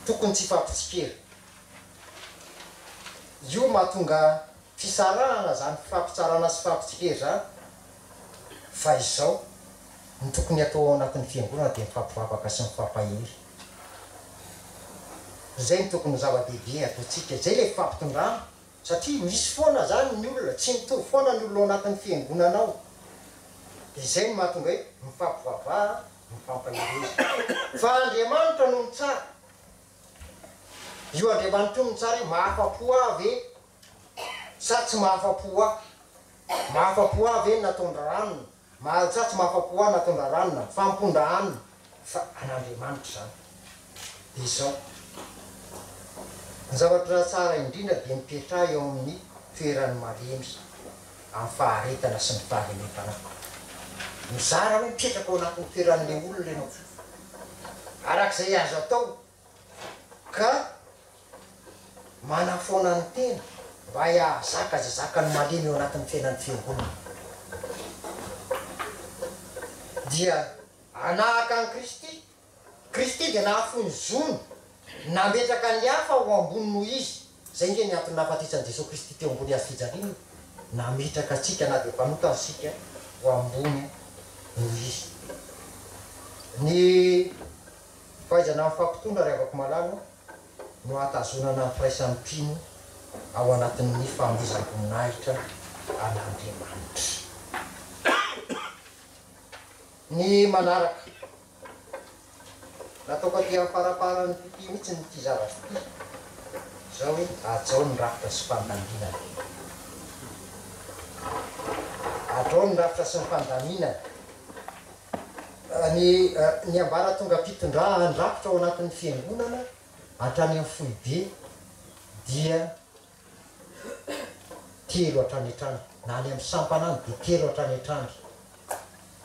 tokony tsy fampitsikera io mahatonga fisarahana zany fampitsarana sy fampitsikera zany fa izao ny tokony atao ao anatin'ny fiangonana de mifampivavaka sy mifampahery zay ny tokony zava-dehibe ataotsika zay le fifampitondrana satria misy foana zany ny olona tsy mitovy foana ny olona ao anatin'ny fiangonana ao de zay ny mahatonga hoe mifampivavaka mazava mifampahirizy fa Andriamanitra no mitsara io Andriamanitra io mitsara hoe mahafa-po avy e sa tsy mahafa-po ahy mahafa-po avy e natondra ranona sa tsy mahafa-po ahy natondra ranona fampondra hanina fa an'Andriamanitra zany izao ny zavatra tsara indrindra dia mipetraha eo amin'ny toerany malemy amin'ny faharetana sy ny fahalemepana mizara hoe mipetraka ao anatin'ny toeran'le olona ianao arak'izay azo atao ka manafoana ny tena mba hiahazaka zay zakany malemy eo anatin'ny fiainan'ny fiangonana dia anahaka any Kristy dia nahafony zony nametraka ny hafa ho ambony noho izy zay nge ny antony nahafatitsan'i Jesosy Kristy teo ambony azy fijaliana nametraka atsika na dia mpanota asika ho ambony noho izy ny fahaizana mifampitondra ry avako malalo no atazonana firaisan'ny mpino ao anatin'ny famoizam-boninahitra an'Andriamanitra ny manaraka nataoko aty amin'ny faraparany ty mihitsy ny ty zavatra ty zao hoe ajao ny rafitra sy fandaminana ajao ny rafitra sy ny fandaminana ny ambara tonga mpitondraha ny rafitra ao anatin'ny fiangonana hatrany amin'ny foibe dia 3 hatrany hatrany na any amin'ny sampanany dia 3 hatrany hatrany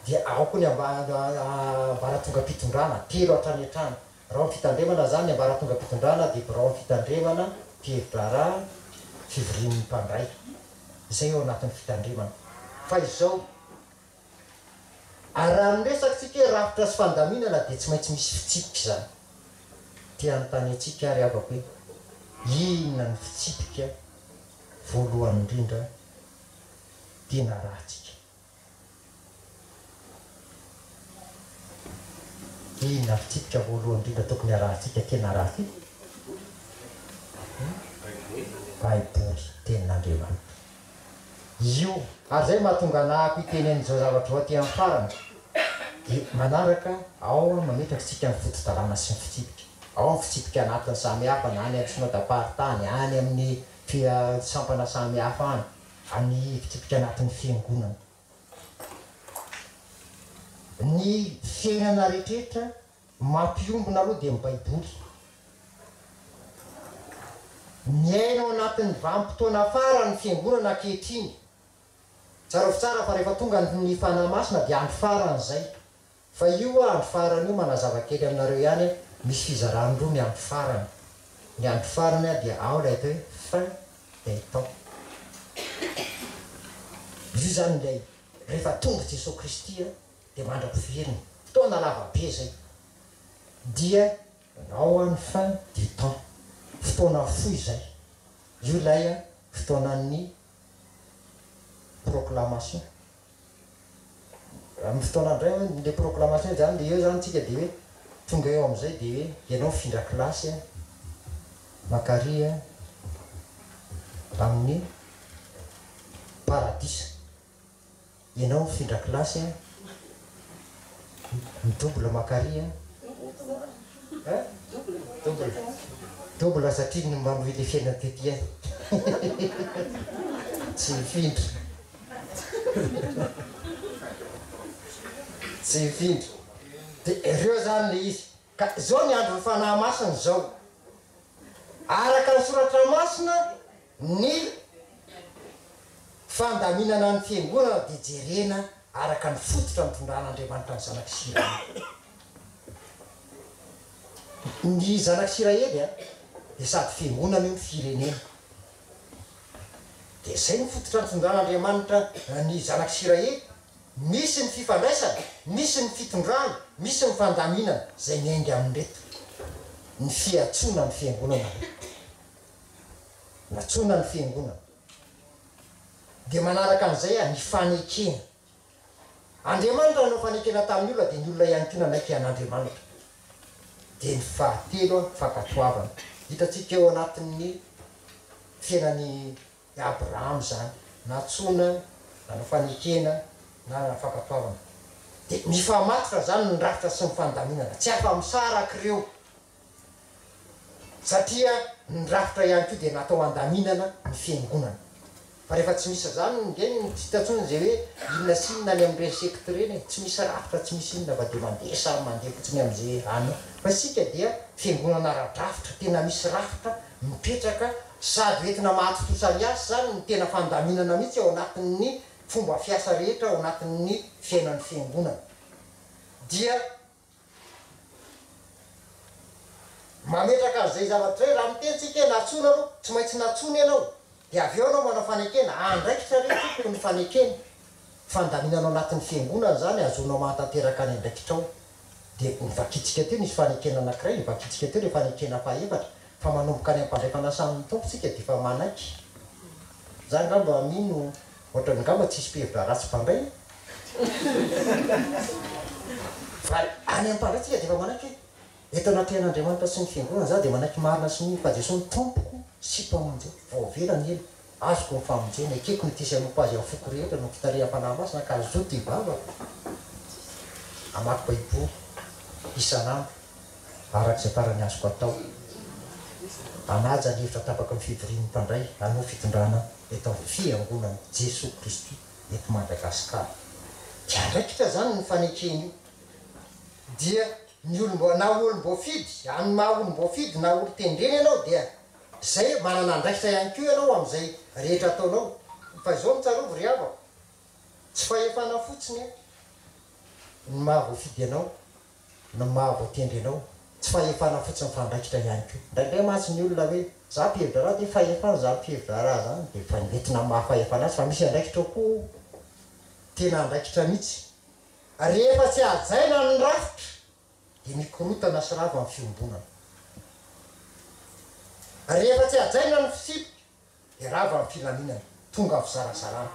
dia ao koa ny ambaratonga mpitondrana 3 hatrany hatrany raha ny fitandremana zany ny ambaratonga mpitondrana dia raha ny fitandremana mpihevitra raha fivorian'ny mpandray zay eo anatin'ny fitandremana fa izao raha miresakytsika hoe rafitra sy fandaminana dia tsy maintsy misy fitsipika zany tia anytany atsika ary avako hoe inona ny fitsipika voalohany indrindra tena rahantsika inona fitsipika voalohany indrindra tokony arahantsika tena raha baiboly tenin'Andriamanitra io ary zay mahatonga nahako itenen'izao zavatra ho aty amin'ny farany dia manaraka ao mametraky tsika ny foto-dalàna sy ny fitsipika ao ny fitsipika anatiny samihafa na any amin'ny synodam-paharitany any amin'ny sampana samihafa any amin'ny fitsipika anatin'ny fiangonana ny fiainana rehetrarehetra mampiombona aloha dia amin'ny baiboly miainao anatin'ny vanim-potoana farany fiangonana ankehitriny tsara fitsara fa rehefa tonga ny fanahy masina dia andro farany zay fa io andro farany io manazava kely aminareo ihany misy fizarandroa ny andro farany ny andro farany dia ao lay atao hoe fin des temps io zany lay rehefa tonga Jesosy Kristy dia mandrapiveriny fotoana lavabe zay dia ao any fin du temps fotoana foy zay io lay fotoanan'ny proclamation amin'ny fotoana ndray le proclamation zany le eo zany tsika dia hoe tonga eo am'izay dia hoe ianao mifindra kilasy makaria amin'ny paradisa ianao mifindra kilasy midouble makaria double satria ny manohy le fiainana tety ay tsy mifindra tsy mifindra dia ireo zany le izy ka zao ny andro ny fanahy masina zao araka ny soratra masina ny fandaminana ny fiangonana dia jerena araka ny fototra mitondran'Andriamanitra ny zanaky Israely ny zanaky Israely dia sady fiangonana io ny firenena dia zay ny fototra mitondran'Andriamanitra ny zanaky Israely misy ny fifandraisana misy ny fitondrana misy ny fandaminana zay miainga amin'reto ny fiatsona ny fiangonana natsona ny fiangonana dia manaraka an'izay ny fanekena Andriamanitra no fanekena tamin'ny olona dia ny olona ihany koa nanaiky an'Andriamanitra dia ny fahatelo fankatoavana hitantsika eo anatin'ny fiainan'ny Abraham zany natsona na fanekena na fankatoavana dia mifamatotra zany ny rafitra sy ny fandaminana tsy afa-misaraka satria ny rafitra ihany koa dia natao andaminana ny fiangonana fa rehefa tsy misy zany ngeny tsy hitatsony zay hoe inona sy inona any amin'ireny sekta reny tsy misy rafitra tsy misy inona fa dia mandeha samy mandeha fotsiny amin'izay any fa isika dia fiangonana ara-drafitra tena misy rafitra mipetraka sady entina mahatotosa asa zany ny tena fandaminana mihitsy ao anatin'ny fomba fiasa rehetra ao anatin'ny fiainan'ny fiangonana dia mametraka an'izay zavatra hoe raha mitentsika natsona aloha tsy maintsy natsony ianao dia avy eo anao manao fanekena andraikitra rehetra ny fanekena fandaminana ao anatin'ny fiangonana zany azonao mahatanteraka any andraikitrao dia nivakitsika teo nisy fanekena anankiray nivakitsika teo le fanekena fahaefatra fa manomboka any ampandrefana samy tompotsika dia fa manaiky zany ngamba mino ohatrany ngamba tsisy mpihevitra ratsy mpandray fa any ampandraitsika dia fa manaiky eto anatehan'Andriamanitra sy ny fiangonana za dia manaiky marina sy ny fajesony tompoko sy mpamonjy voavelany ely azoko ny famonjena ekeko ny tisy anompo azy afoko rehetra no fitariam-panahy masina ka azo ty bava amaky baiboly isan'andro arak'izay farany azoko atao anaja ny hevitra tapaka amin'ny fivorian'ny mpandray hanao fitondrana eto amin'ny fiangonana Jesosy Kristy eto Madagasikara dia andraikitra zany ny fanekeny io dia ny olombo na olom-boafidy amin'ny maha olom-boafidy na olo tendreny ianao dia zay manana andraikitra ihany koa ianao amin'izay rehetra ataonao fa izao mitsarovo ry hava tsy fahefana fotsiny ny maha voafidy ianao ny maha voatendry ianao tsy fahefana fotsiny fandraikitra ihany koa ndraindray mahatsy ny olona hoe za mpihevitra raha dia fahefana za mpihevitra raha zany dia fa entina mahafahefana azy fa misy andraikitra koa tena andraikitra mihitsy rehefa tsy ajaina ny rafitra dia mikorotana sy rava amin'ny fiombonana rehefa tsy ajaina ny fitsipika dia rava amin'ny filaminana tonga amin'ny fizarasarana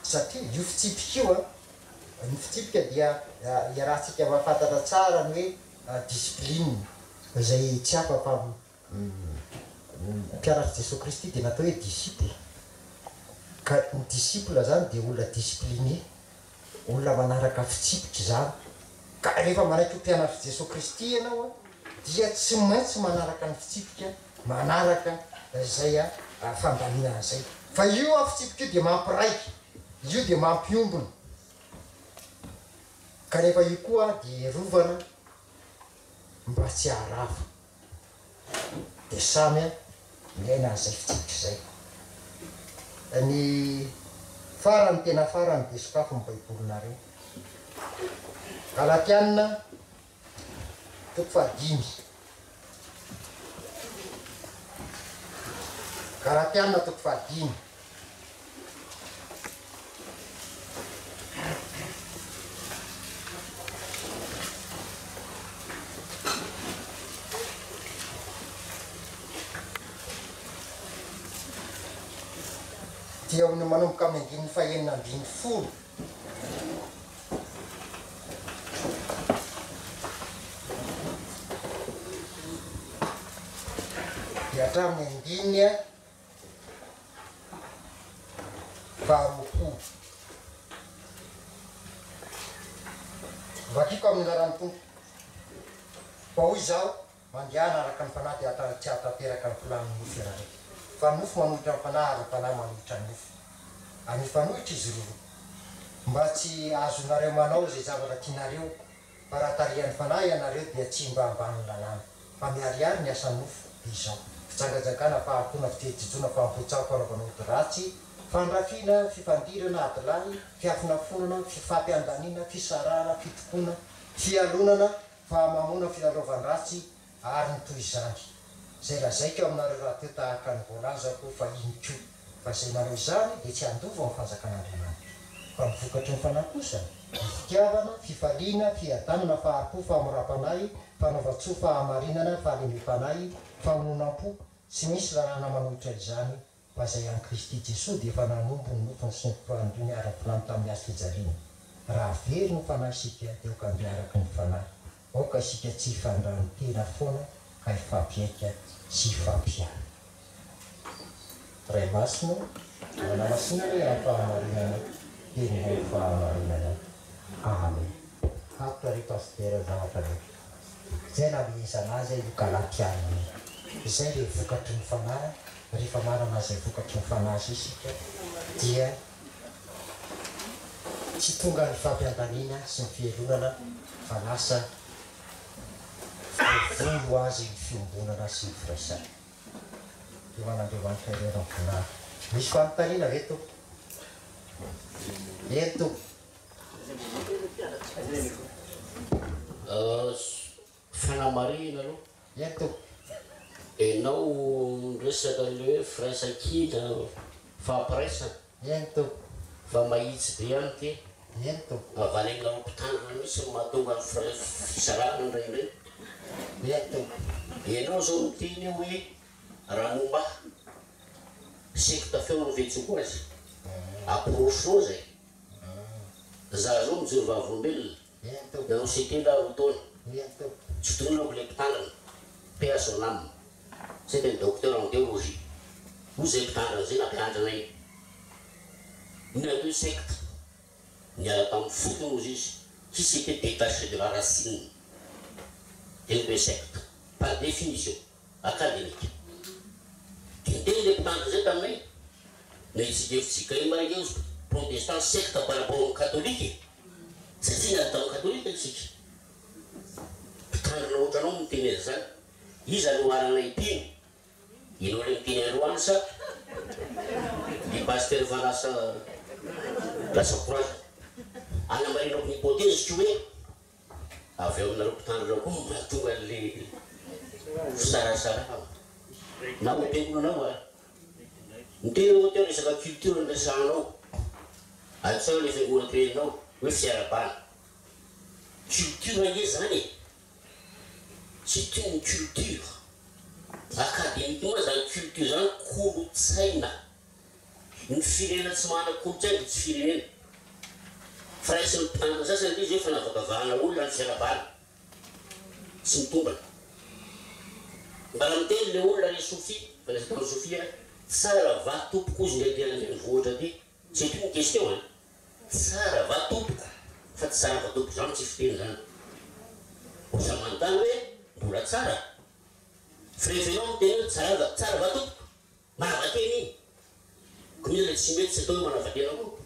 satria io fitsipika io ny fitsipika dia iarahantsika mahafantatra tsara ny hoe discipline izay tsy hafa fa mpianatry Jesosy Kristy dia natao hoe disciple ka ny disciple zany dia olona discipliné olona manaraka fitsipika zany ka rehefa manaiky ho mpianatry Jesosy Kristy ianao dia tsy maintsy manaraka ny fitsipika manaraka zay fandaminana zay fa io fitsipika io dia mampiraiky io dia mampiombona ka rehefa io koa dia rovana mba tsy harava dia samy miaina an'izay fitsipika zay ny farany tena farany dia sokafo ny baibolinareo Galatiana toko fahadimy Galatiana toko fahadimy dia amin'ny manomboka amin'ny andininy fahenina ambin'ny folo dia hatramin'ny andininy faharoapolo vakiko amin'ny anarany tompo fa hoy izao mandehana araka ny fanahy dia tsy hatateraka ny filamin'ny nofo iararaiky fa ny nofo manolotra ny fanahy ary ny fanahy manolotra ny nofo anifanohitra izy roa mba tsy azonareo manao zay zavatra tianareo fa raha tarihan'ny fanahy ianareo dia tsy mba ambany lalàna fa miariary ny asan'ny nofo dia izao fijangajangana fahampona fitejijona fahampotsao fanaovana ody ratsy fandrafiana fifandirana adilahy fiafinafonana fifampiandaniana fisarana fitokona fialonana fahamamona filalaovandratsy ary ny toy izany zay lazaiko aminareo raha teo tahaka ny voalazako fa iny ko fa zay nareo izany dia tsy andova amin'ny fanjakan'Andriamanitra fa mivokatry ny fanahy kosa fitiavana fifaliana fiadanana fahapo famorapanahy fanaovatsoa fahamarinana fahalemem-panahy famononam-po sy misy lalàna manohitra izany fa zay an'i Kristy Jesosy dia efa nanombo ny nofony sy ny fandroany ara-pilamy tamin'ny azo fijaliana raha very ny fanahy isika dia oka miaraky ny fanahy oka isika tsy hifandrany tena foana ka hifampiaika sy hifampiana ray masina manamasina hoe amin'ny fahamarinana teny ho fahamarinana amen Après pasteur zavatra rehetra zay na miisana azy io kalakianina izay le vokatry ny fanahy rehefa manana zay vokatry ny fanahy isika dia tsy tonga ny fampiandanina sy ny fielonana fa lasa volo azy ny fiombonana sy ny firaisana io manandreomanitra irena vola misy fanontaniana ve tompo eto fanamarina aloha eto enao resaka le hoe firaisakina fampiraisana ento fa mahitsy be any ty ento avanena mpitandrina misy mahatonga ny fisarana ndraindray ento enao zao miteny hoe raha momba sekta feo novetsoko azy approche zay za zao mijoro vavolombelona ento nanao setela rotona ento tsy tononako le mpitandrina personam c'était le docteur en théologie vous êtes quand zay nampiandrana iny ny deux sectes niala tamin'ny fotony ozy izy qui s'était détaché de la racine des deux sectes par définition académique tinteny le mpitandrina zay taminay na itsikefitsika iny maraiky io protestant secte par rapport au catholique satria niala tamin'ny catholique isika mpitandrina ohatranao miteny azy zany izy aloharana itiny inao le miteny androany sa ny pasteur fa lasa courage anamarinako ny hypothèse tsy hoe avy eo aminareo mpitandrina koa mahatonga le fisarasara na ompengonanao a miteny ao teo resaka culture nresanao atsao le fiangona créenao hoe fiarabana culture ie zany c'est une culture académiquement zany culture zany kolotsaina ny firenena tsy manana kolotsaina tsy firenena firaisy ny mpitandrina sasany izy hoe fa navakavahana olona ny fiarabana sy mitombana mbala miteny le olona le sofia fa le satano sofia tsara va tompoko izy ndraidianandre ny vohatra ty c'est une question hein tsara va tompoko fa tsy tsara va tompoko zany tsy fiteny zany oza manontany hoe mbola tsara firehefanao miteny tsara va tompoko mahavatena iny ko mila le tsy mety tsy atao hoe manavatena koa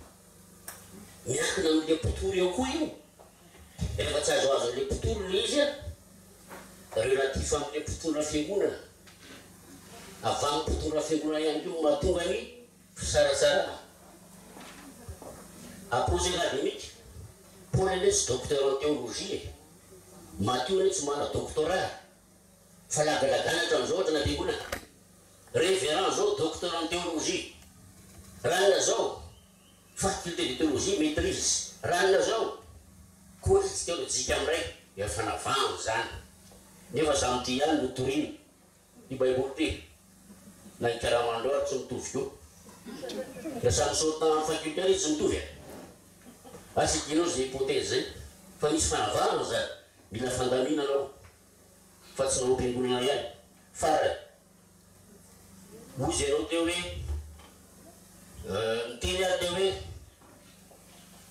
miankina am'le potoro eo koa io efa tsy azo azo le potoro le izy a relatif am'le potoro fiangonana avamy potoro fiangonana ihany keo mahatonga ny fisarasarana approche académique polonais docteur en théologie Mathieu tsy mana doctorat fa lagalagana hatram'izao ohatra na fiangonana révérend zao docteur en théologie ranona zao faculté de théologie maîtrise ranona zao koa tsy théolojika am'ray efa navano zany nefa za mity ihany notorino i baiboly ty na ikarahamandro tsy mitovy io da samy sautana faculté izy mitovy a asikinao zay hypothèse zay fa misy fanavano zany mila fandamina anao fa tsy nao mpiangonana ihany farany ozy anao teo hoe miteny ahy teo hoe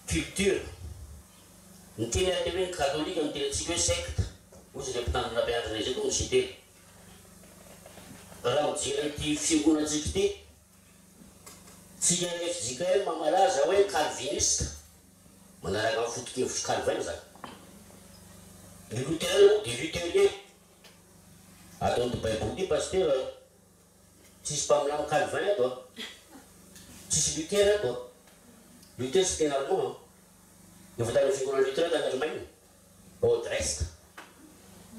culture miteny ahy teo hoe katolika miteny atsika hoe secte ozy le mpitandrina mpiandrina izay koa misy teny raha mijera ity fiangonatsika ty tsika fjika hoe mamalaza hoe calviniste manaraka amin'ny foto-kevitry calvin zany ny luterano de luterien ataon'ty baiboly ty pasteur tsisy mpaminamy calvin ato tsisy luter ato luter sy tena allemand efa tany fiangonana luter tany allemagne Odrest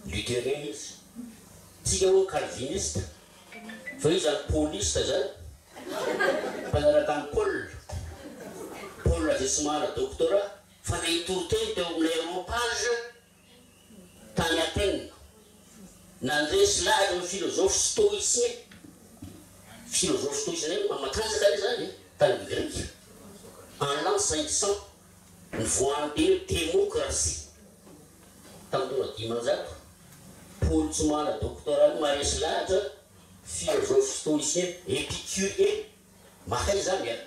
luterien izy tsika hoe calviniste fa izy zany pauliste zany mpanaraka any Paul zay sy mana doctorat fa nahitoro-teny teo amin'ilay europage tany Athènes nandresy lahy ny philosophe stoïcien philosophe stoïcien zay mamatanjaka le zany tany grec en l'an 500 ny voanteny démocratie tamin'ny dimanjato Paul tsy mana doctorat maresy lahatra philosophe stoïcien épicurien mahay zany a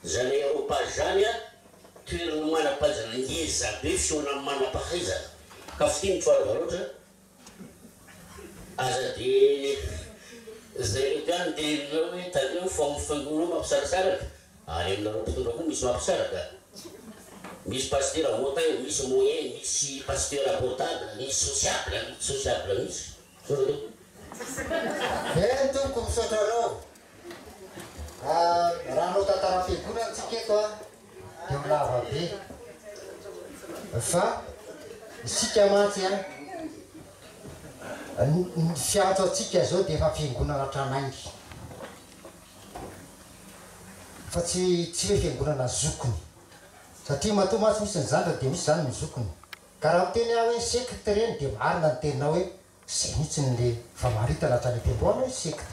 zany europage zany a toerana manam-pahizana ngeza be fiona manam-pahaizana ka fitiny tsoaravaroatra aza de zay reky any de reo hoe taneo famifangona mampisarasaraka ary aminareo mpitondra koa misy mampisaraka misy pasteur montagne misy moyen misy pasteur portable misy sociable misy tomko misaotra anao raha anao tantara fiangonana antsika eto a de milava be fa isika mantsy a ny fiantso atsika zao de efa fiangonana tranaingy fa tsy hoe fiangonana zokony satria matoa matsy misy ny zandra de misy zany mizokony ka raha miteny aho hoe secte reny de marina ny teninao hoe zay mihitsy nyle famaritana hatrany am-piandohana hoe secte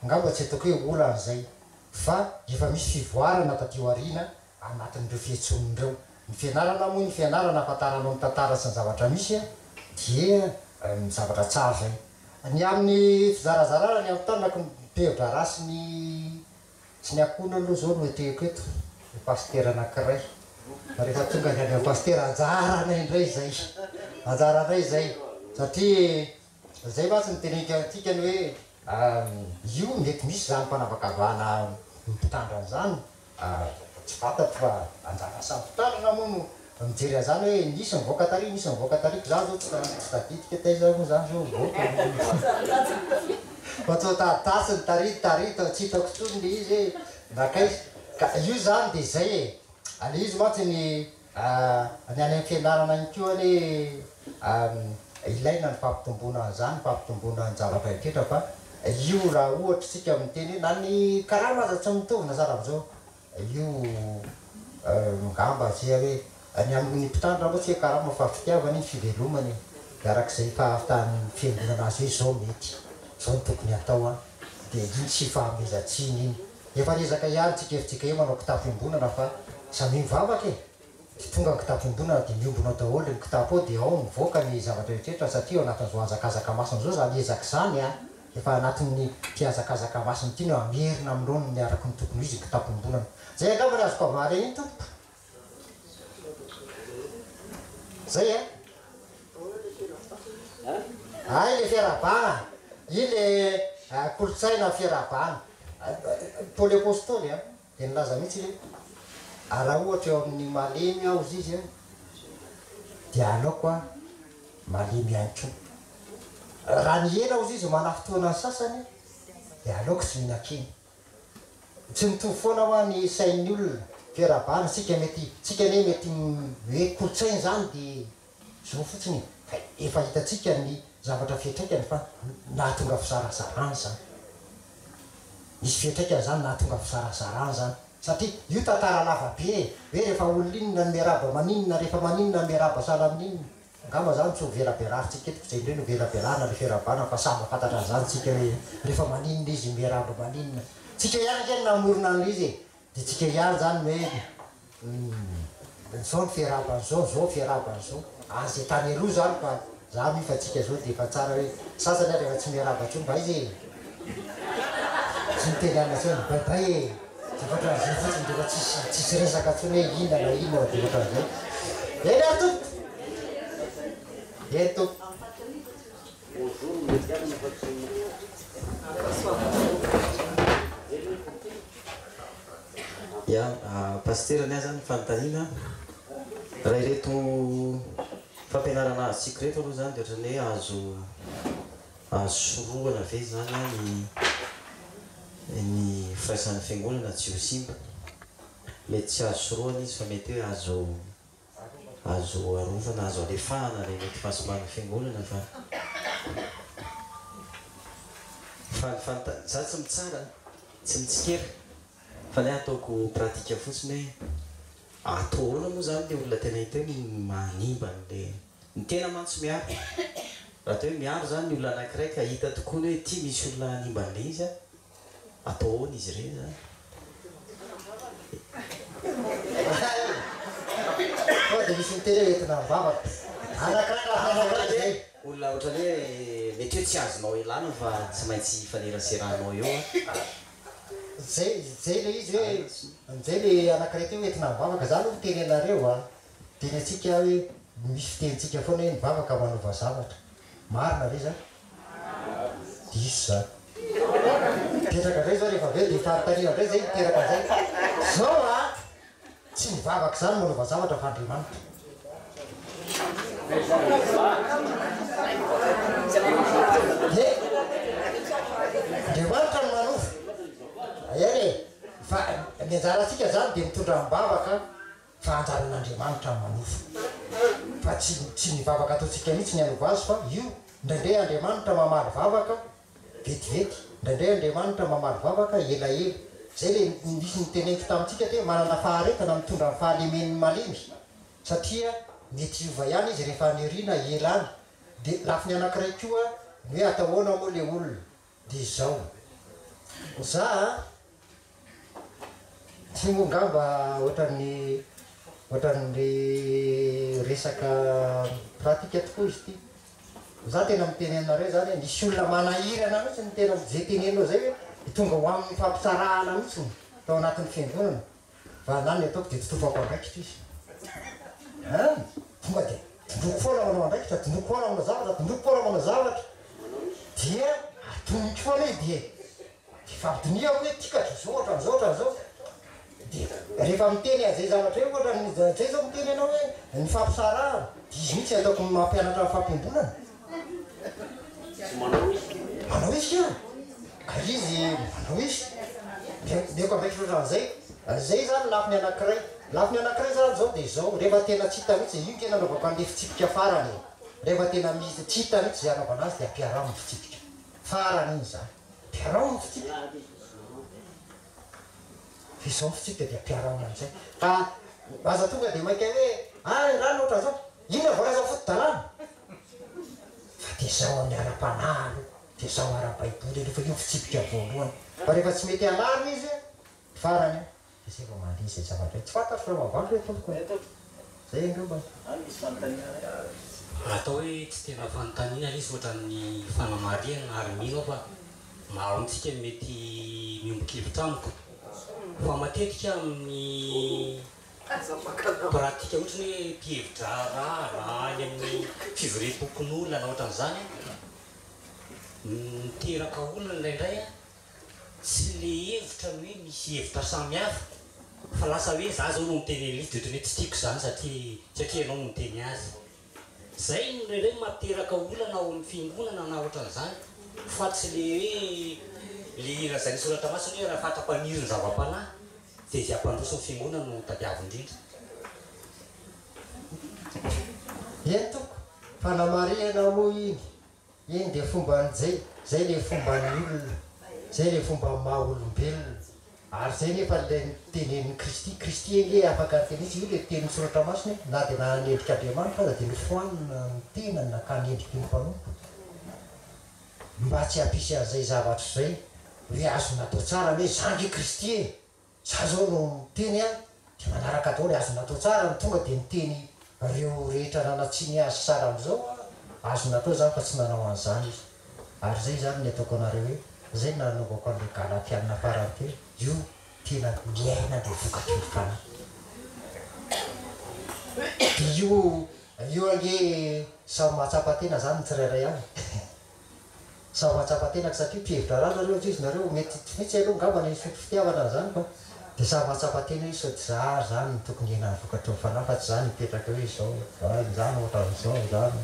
angamba tsy ataoko hoe olan'zay fa efa misy fivoarana tadio arina anatin'ireo fiantsonin'ireo ny fianarana moa ny fianarana afantaranao ny tantara sy ny zavatra misy a dia ny zavatra tsara zay ny amin'ny fizarazarana ny amin'ny tanako mipevitra raha sy ny akona aloha zao no eteko eto ny pasteur anankiray rehefa tonga ny any pasteur anjaranay indray zay anjaranay zay satria zay matsy ny tenenka antikany hoe io mety misy zany mpanavakavana mipitandra zany tsy fantako fa anjara sampitandrina moa no mijery azany hoe nisy mivoaka tary misy mivoaka tariko za zao tsy taditika taiza moa zany zao voaka fa tsao tadasy ny tarita tsy hitako tsony le izy hoe nakaizy ka io zany de zay e ale izy matsy ny any any fianarana any keo any ilaina ny fampitombona zany fampitombona ny zavatra eketra fa io raha ohatra tsika miteny na ny karaha maza tsy mitovina sara am'zao io ngamba zay hoe any amin'ny mpitandra moa tsy hoe karaha mafafitiavany iny fivelomany de arak'izay fahafitan'ny fiangonana azy hoe zao mety zao ny tokony atao a de iny tsy fahamezatsiny iny efa rezaka ihany tsika efitsika eo manao kitapo imbonana fa samy mivavaka e de tonga ny kitapo imbonana de miombonao daholo ny kitapo ao de ao mivoaka ny zavatra rehetrrehetra satria ao anatin'zao azakazaka masiny zao zany ezaka zany a efa anatin'ny tiazakazaka masiny ty no amerina aminao ny miaraky ny tokony izy kitapo imbonana zay angambany azoko avary iny tompo zay e ay le fiarabana i le kolotsaina fiarabana paoly apôstôly a de nilaza mihitsy le raha ohatra eo amin'ny malemy ao izy de aleoko a malemy ankio raha ny ena ozy izy mana fotoana ny sasany de aleoko tsy mihinan-kiny tsy mitovy foana hoa ny sain'ny olona fiarabana tsika mety tsika ne mety hoe kolotsainy zany de zao fotsiny fa efa hitatsika ny zavatra fietraikany fa nahatonga fisarasarany zany misy fietraikany zany nahatonga fisarasarany zany satria io tantara lava be hoe rehefa oloninona ny miaraba maninona rehefa maninona ny miaraba sala amin'inona ngamba zany tsy ho velaberaritsika etiko zay indreny ho velaberana le fiarabana fa samy fantatra an'zany tsika hoe rehefa maninona izy miaraba maninona tsika ihany keny namorona an'le izy e de tsika ihany zany hoe zao ny fiaraban'zao zao fiaraban'zao azay tany aloha zany fa za mifa tsika zao de efa tsara hoe sasany a rehefa tsy miaraba tsony mba izy tsy miteny anatsony babay e de fatran'zay fotsiny defa tsisy resaka tsony hoe ina na ina de fatran'zay eny atompo eny tompo ya pasteur ny zany fanontaniana raha ireto fampianarana azitsika reto aloha zany de ohatrany hoe azo soroana ve zany ny firaisan'ny fiangonana tsy ho simba mety tsy azo soroana izy fa mety hoe azo arovana azo alefahana le mety fahasoman'ny fiangonana fa za tsy mitsara tsy mitsikera fa le ataoko pratika fotsiny hoe ataoana moa zany le olona tena hiteny manimba nle ny tena mantso miaro raha to hoe miaro zany ny olona anankiray ka hita tokoa ny hoe ty misy olona animban'le izy a ataoana izy reny zany de misy miteny entina mivavaka anakiraha zay olona ohatrany hoe mety hoe tsy azonao elana fa tsy maintsy faneraserahanao eo a zay le izy hoe zay le anankiray ty hoentina mivavaka zany ho teny anareo a teny atsika hoe misy fitenitsika foana hoe mivavaka manova zavatra marina re zany diso zany petraka ndray zao rehefa aveo de faritariana ndray zay miteraka zay zao a tsy mivavaka zany manova zavatra fa Andriamanitra Andriamanitra no manova aere fa ny anjaratsika zany de mitondra mibavaka fa anjaran'Andriamanitra no manova fa tsy mivavaka ataotsika mihitsy ny anova azy fa io ndraindray Andriamanitra mamaly vavaka vetivety ndraindray Andriamanitra mamaly vavaka elaela zay le misy niteneniko tamitsika te manana faharetana mitondra ny fahalemen'ny malemy satria mety iova ihany izy rehefa anirina elany de lafi ny anankiray koa ny hoe atahoana moa le olona de zao za tsy mongamba ohatran'le resaka pratika tokoa izy ty za tena miteny aminareo zany hoe misy olona manahirana mihitsy ny tena zay tenenao zay hoe tonga ho amin'ny fampisarahana mihitsy tao anatin'ny fiangonana fa nany ataoko de totofako andraikitra izy tonga de tondroko foana manao andraikitra tondroko foana manao zavatra tondroko foana manao zavatra dia atoniko foana izy de fampidonia hoe tikatra zao ohatran'zao de rehefa miteny azay zavatra hoe ohatran'zay zao miteny anao hoe ny fampisarahana de izy mihitsy ataoko mampianatra ny fampiambonana manao izy ka ka izy manao izy meko andraikitra ohatran'zay zay zany lafiny anankiray zany zao de zao rehefa tena tsy hita mihitsy io tena anaovako an'le fitsipika farany rehefa tena misy tsy hita mihitsy zay anaovana azy de ampiarao ny fitsipika farany iny zany ampiarao ny fitsipika fe zao ny fitsipika de ampiarao an'izay fa aza tonga de mainka hoe rano ohatran'zao ino voalaza foto-dalàna fa de zao amin'ny ara-panalo de zao ara-baiboly rehefa io fitsipika voalohany fa rehefa tsy mety alary izy farany zay vao mandeha zay zavatra tsy fantatro fa mavandro hoe tompoko zay angamba atao hoe tsy tena fanontaniana izy ohatran'ny fanamariana ary mino fa maro antsika mety miombokevitra amiko fa matetika amin'ny pratika ohatrany hoe mpihevitra raha any amin'ny fivoream-pokon'olona na ohatran'izany miteraka olona indraindray tsy le hevitra ny hoe misy hevitra samihafa fa lasa hoe za zao no miteny elizy de ohatrany hoe tsy tiako zany satria ianao no miteny azy zay ndraindray materaka olana ao amin'ny fiangonana na ohatran'izany fa tsy le hoe le hira zay nisoratra masiny hoe raha fatra-paniry ny zava-panahy de zay ampandroso ny fiangonana no tadiavo indrindra eny toko fanamariana moa iny de fomba n'zay zay le fomba ny olona zay le fomba maha olombelona ary zay nefa le tenen'ny Kristy enge afaka tenisy io le teny soratra masiny na de nanendrik'Andriamanitra fa de nifoanina ny tenany nakanendriky ny mpanompo mba tsy hampisy an'izay zavatra zay hoe azo natao tsara hoe zangy Kristy za zao no miteny a de manaraka atao le azo natao tsara ny tonga de miteny reo rehetra nanatsiny azy sara am'izao azo natao zany fa tsy nanao an'izany izy ary zay zany ny ataoko anareo hoe zay nanaovako an'le galatianina farany teo io tena miaina de vokatry ny fanahy de io ange samy mahatsapa-tena zany ny tsirairay any samy mahatsapa-tenaka satria mpihevitra raha zareo izy nareo mety mihitsy aloha ngamba ny sotro fitiavana zany fa de samy mahatsapa-tena izy sady za zany ny tokony ienany vokatry ny fanahy fa tsy zany mipetraka hoe zao zany ohatran'izao zany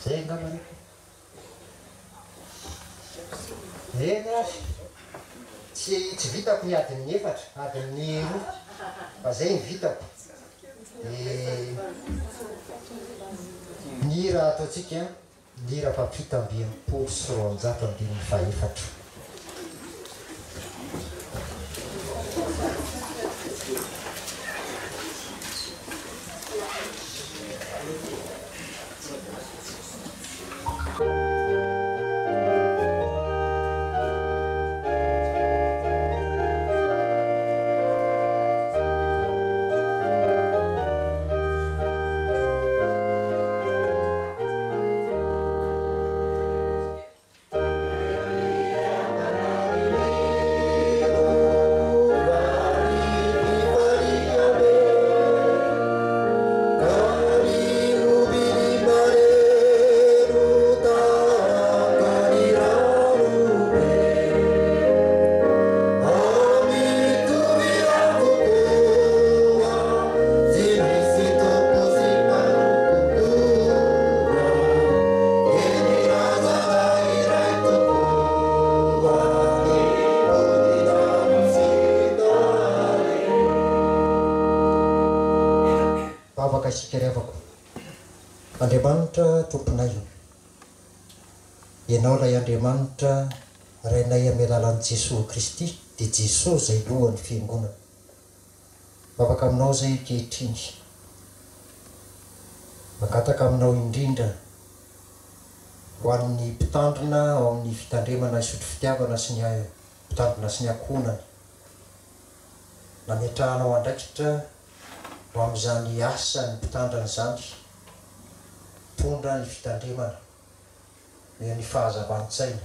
zay ngamba eny tsy vitako ny adin'ny efatra adin'ny roa fa zay ny vitako ny hira ataotsika ny hira fampita ambiam-polo sy roanjato ambin'ny faefatra Andriamanitra tomponay, ianao ilay Andriamanitra rainay amin'ny alalan'i Jesosy Kristy, dia Jesosy izay lohan'ny fiangonana. Afaka aminao izay ankehitriny, mangataka aminao indrindra ho an'ny mpitandrina ao amin'ny fitandremana isotry fitiavana sy ny mpitandrina sy ny ankonany, nametrahanao andraikitra ho amin'izany asa ny mpitandrana izany, tondra ny fitandremana, eo ny fahazavan-tsaina,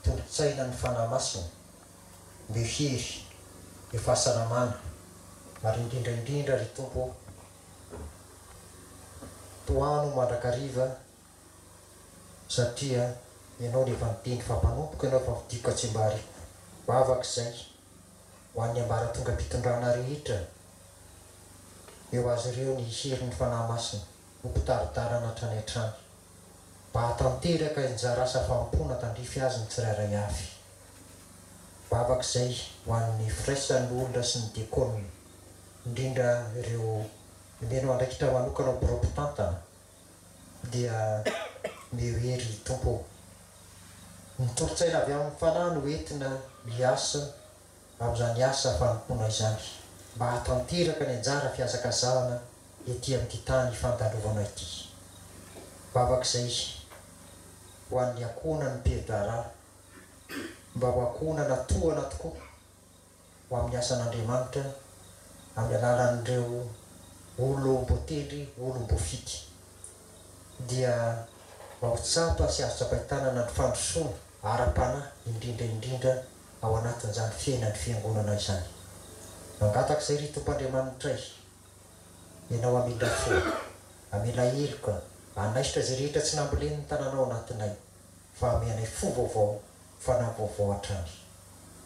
tondron-tsaina ny fanahy masina, mbe hery, ny fahasalamana, ary indrindraindrindra ry Tompo, toano mandrakariva satria ianao rehefa niteny fampanompoka ianao fa vidiko atsembariko, vavaka izay ho an'ny ambara tonga mpitondrana rehetra, eo azy ireo ny hery ny fanahy masina, ho mpitaritarana hatrany hatrany, mba hatanteraka injara asa fampona tandrify azy ny tsirairay avy. Vavaka izay ho an'ny firaisan'ny olona sy ny diakonina, indrindra ireo nomenao andraikitra manokana mpiropitantana, dia mihery Tompo, nitolotsaina avy amin'ny fanahy no entina miasa amin'izany asa fanompoana izany, mba hatanteraka ny anjara fiazakazahana ety amin'ity tany fandalovana ity. Vavaka izay ho an'ny ankonany mpihedarà, mba ho ankonana tohana tokoa ho amin'ny asan'Andriamanitra amin'ny alalan'ireo olo-mbotendry, olo-mbofity, dia mba ho tsapa sy azo tsapahitanana ny fandrosoana ara-panahy indrindraindrindra ao anatin'izany fiainany fiangonana izany. Mangataka izay ry Tompoandriamanitra, ianao amela fo, amela heloka, anaisitra izay rehetra tsy namboleny ny tananao anatinay, fa amenay fo vaovao, fanahy vaovao hatrany,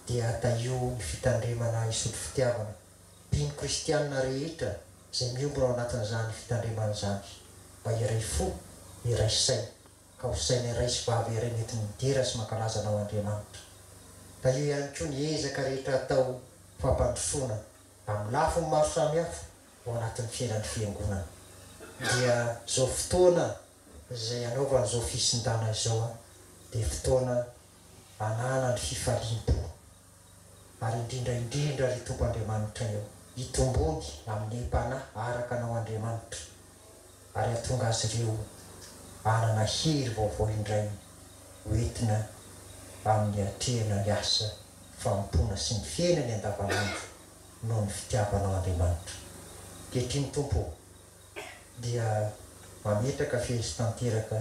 dia taio ny fitandremana isotry fitiavana, mpino kristianina rehetra izay miombona ao anatin'izany fitandremana izany, mba iray fo, iray saina, ka ho saina iray sy vavy iray mety midera sy mankalaza anao Andriamanitra. Taio ihany koa ny ezaka rehetra atao fampandrosoana amin'ny lafiny maro samihafa ao anatin'ny fiainan'ny fiangonana, dia izao fotoana izay anaovana izao fisindana izao dia fotoana anana ny fifalimpo, ary indrindraindrindra ry Tompoandriamanitra eo hitombony amin'ny mpanahy araka anao Andriamanitra, ary hahatonga azy ireo anana hery vaovao indray hoentina amin'ny atrehana ny asa fampona sy ny fiainany andavanandro noho ny fitiavanao Andriamanitra. Ankehitriny Tompo, dia mametraka fezy tanteraka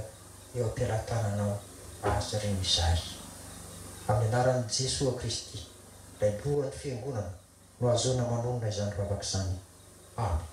eo am-pialan-tananao azy ireo izay, amin'ny anaran'i Jesosy Kristy, ilay lohan'ny fiangonana, no ahazoana manonona izany vavaka izany. Amen.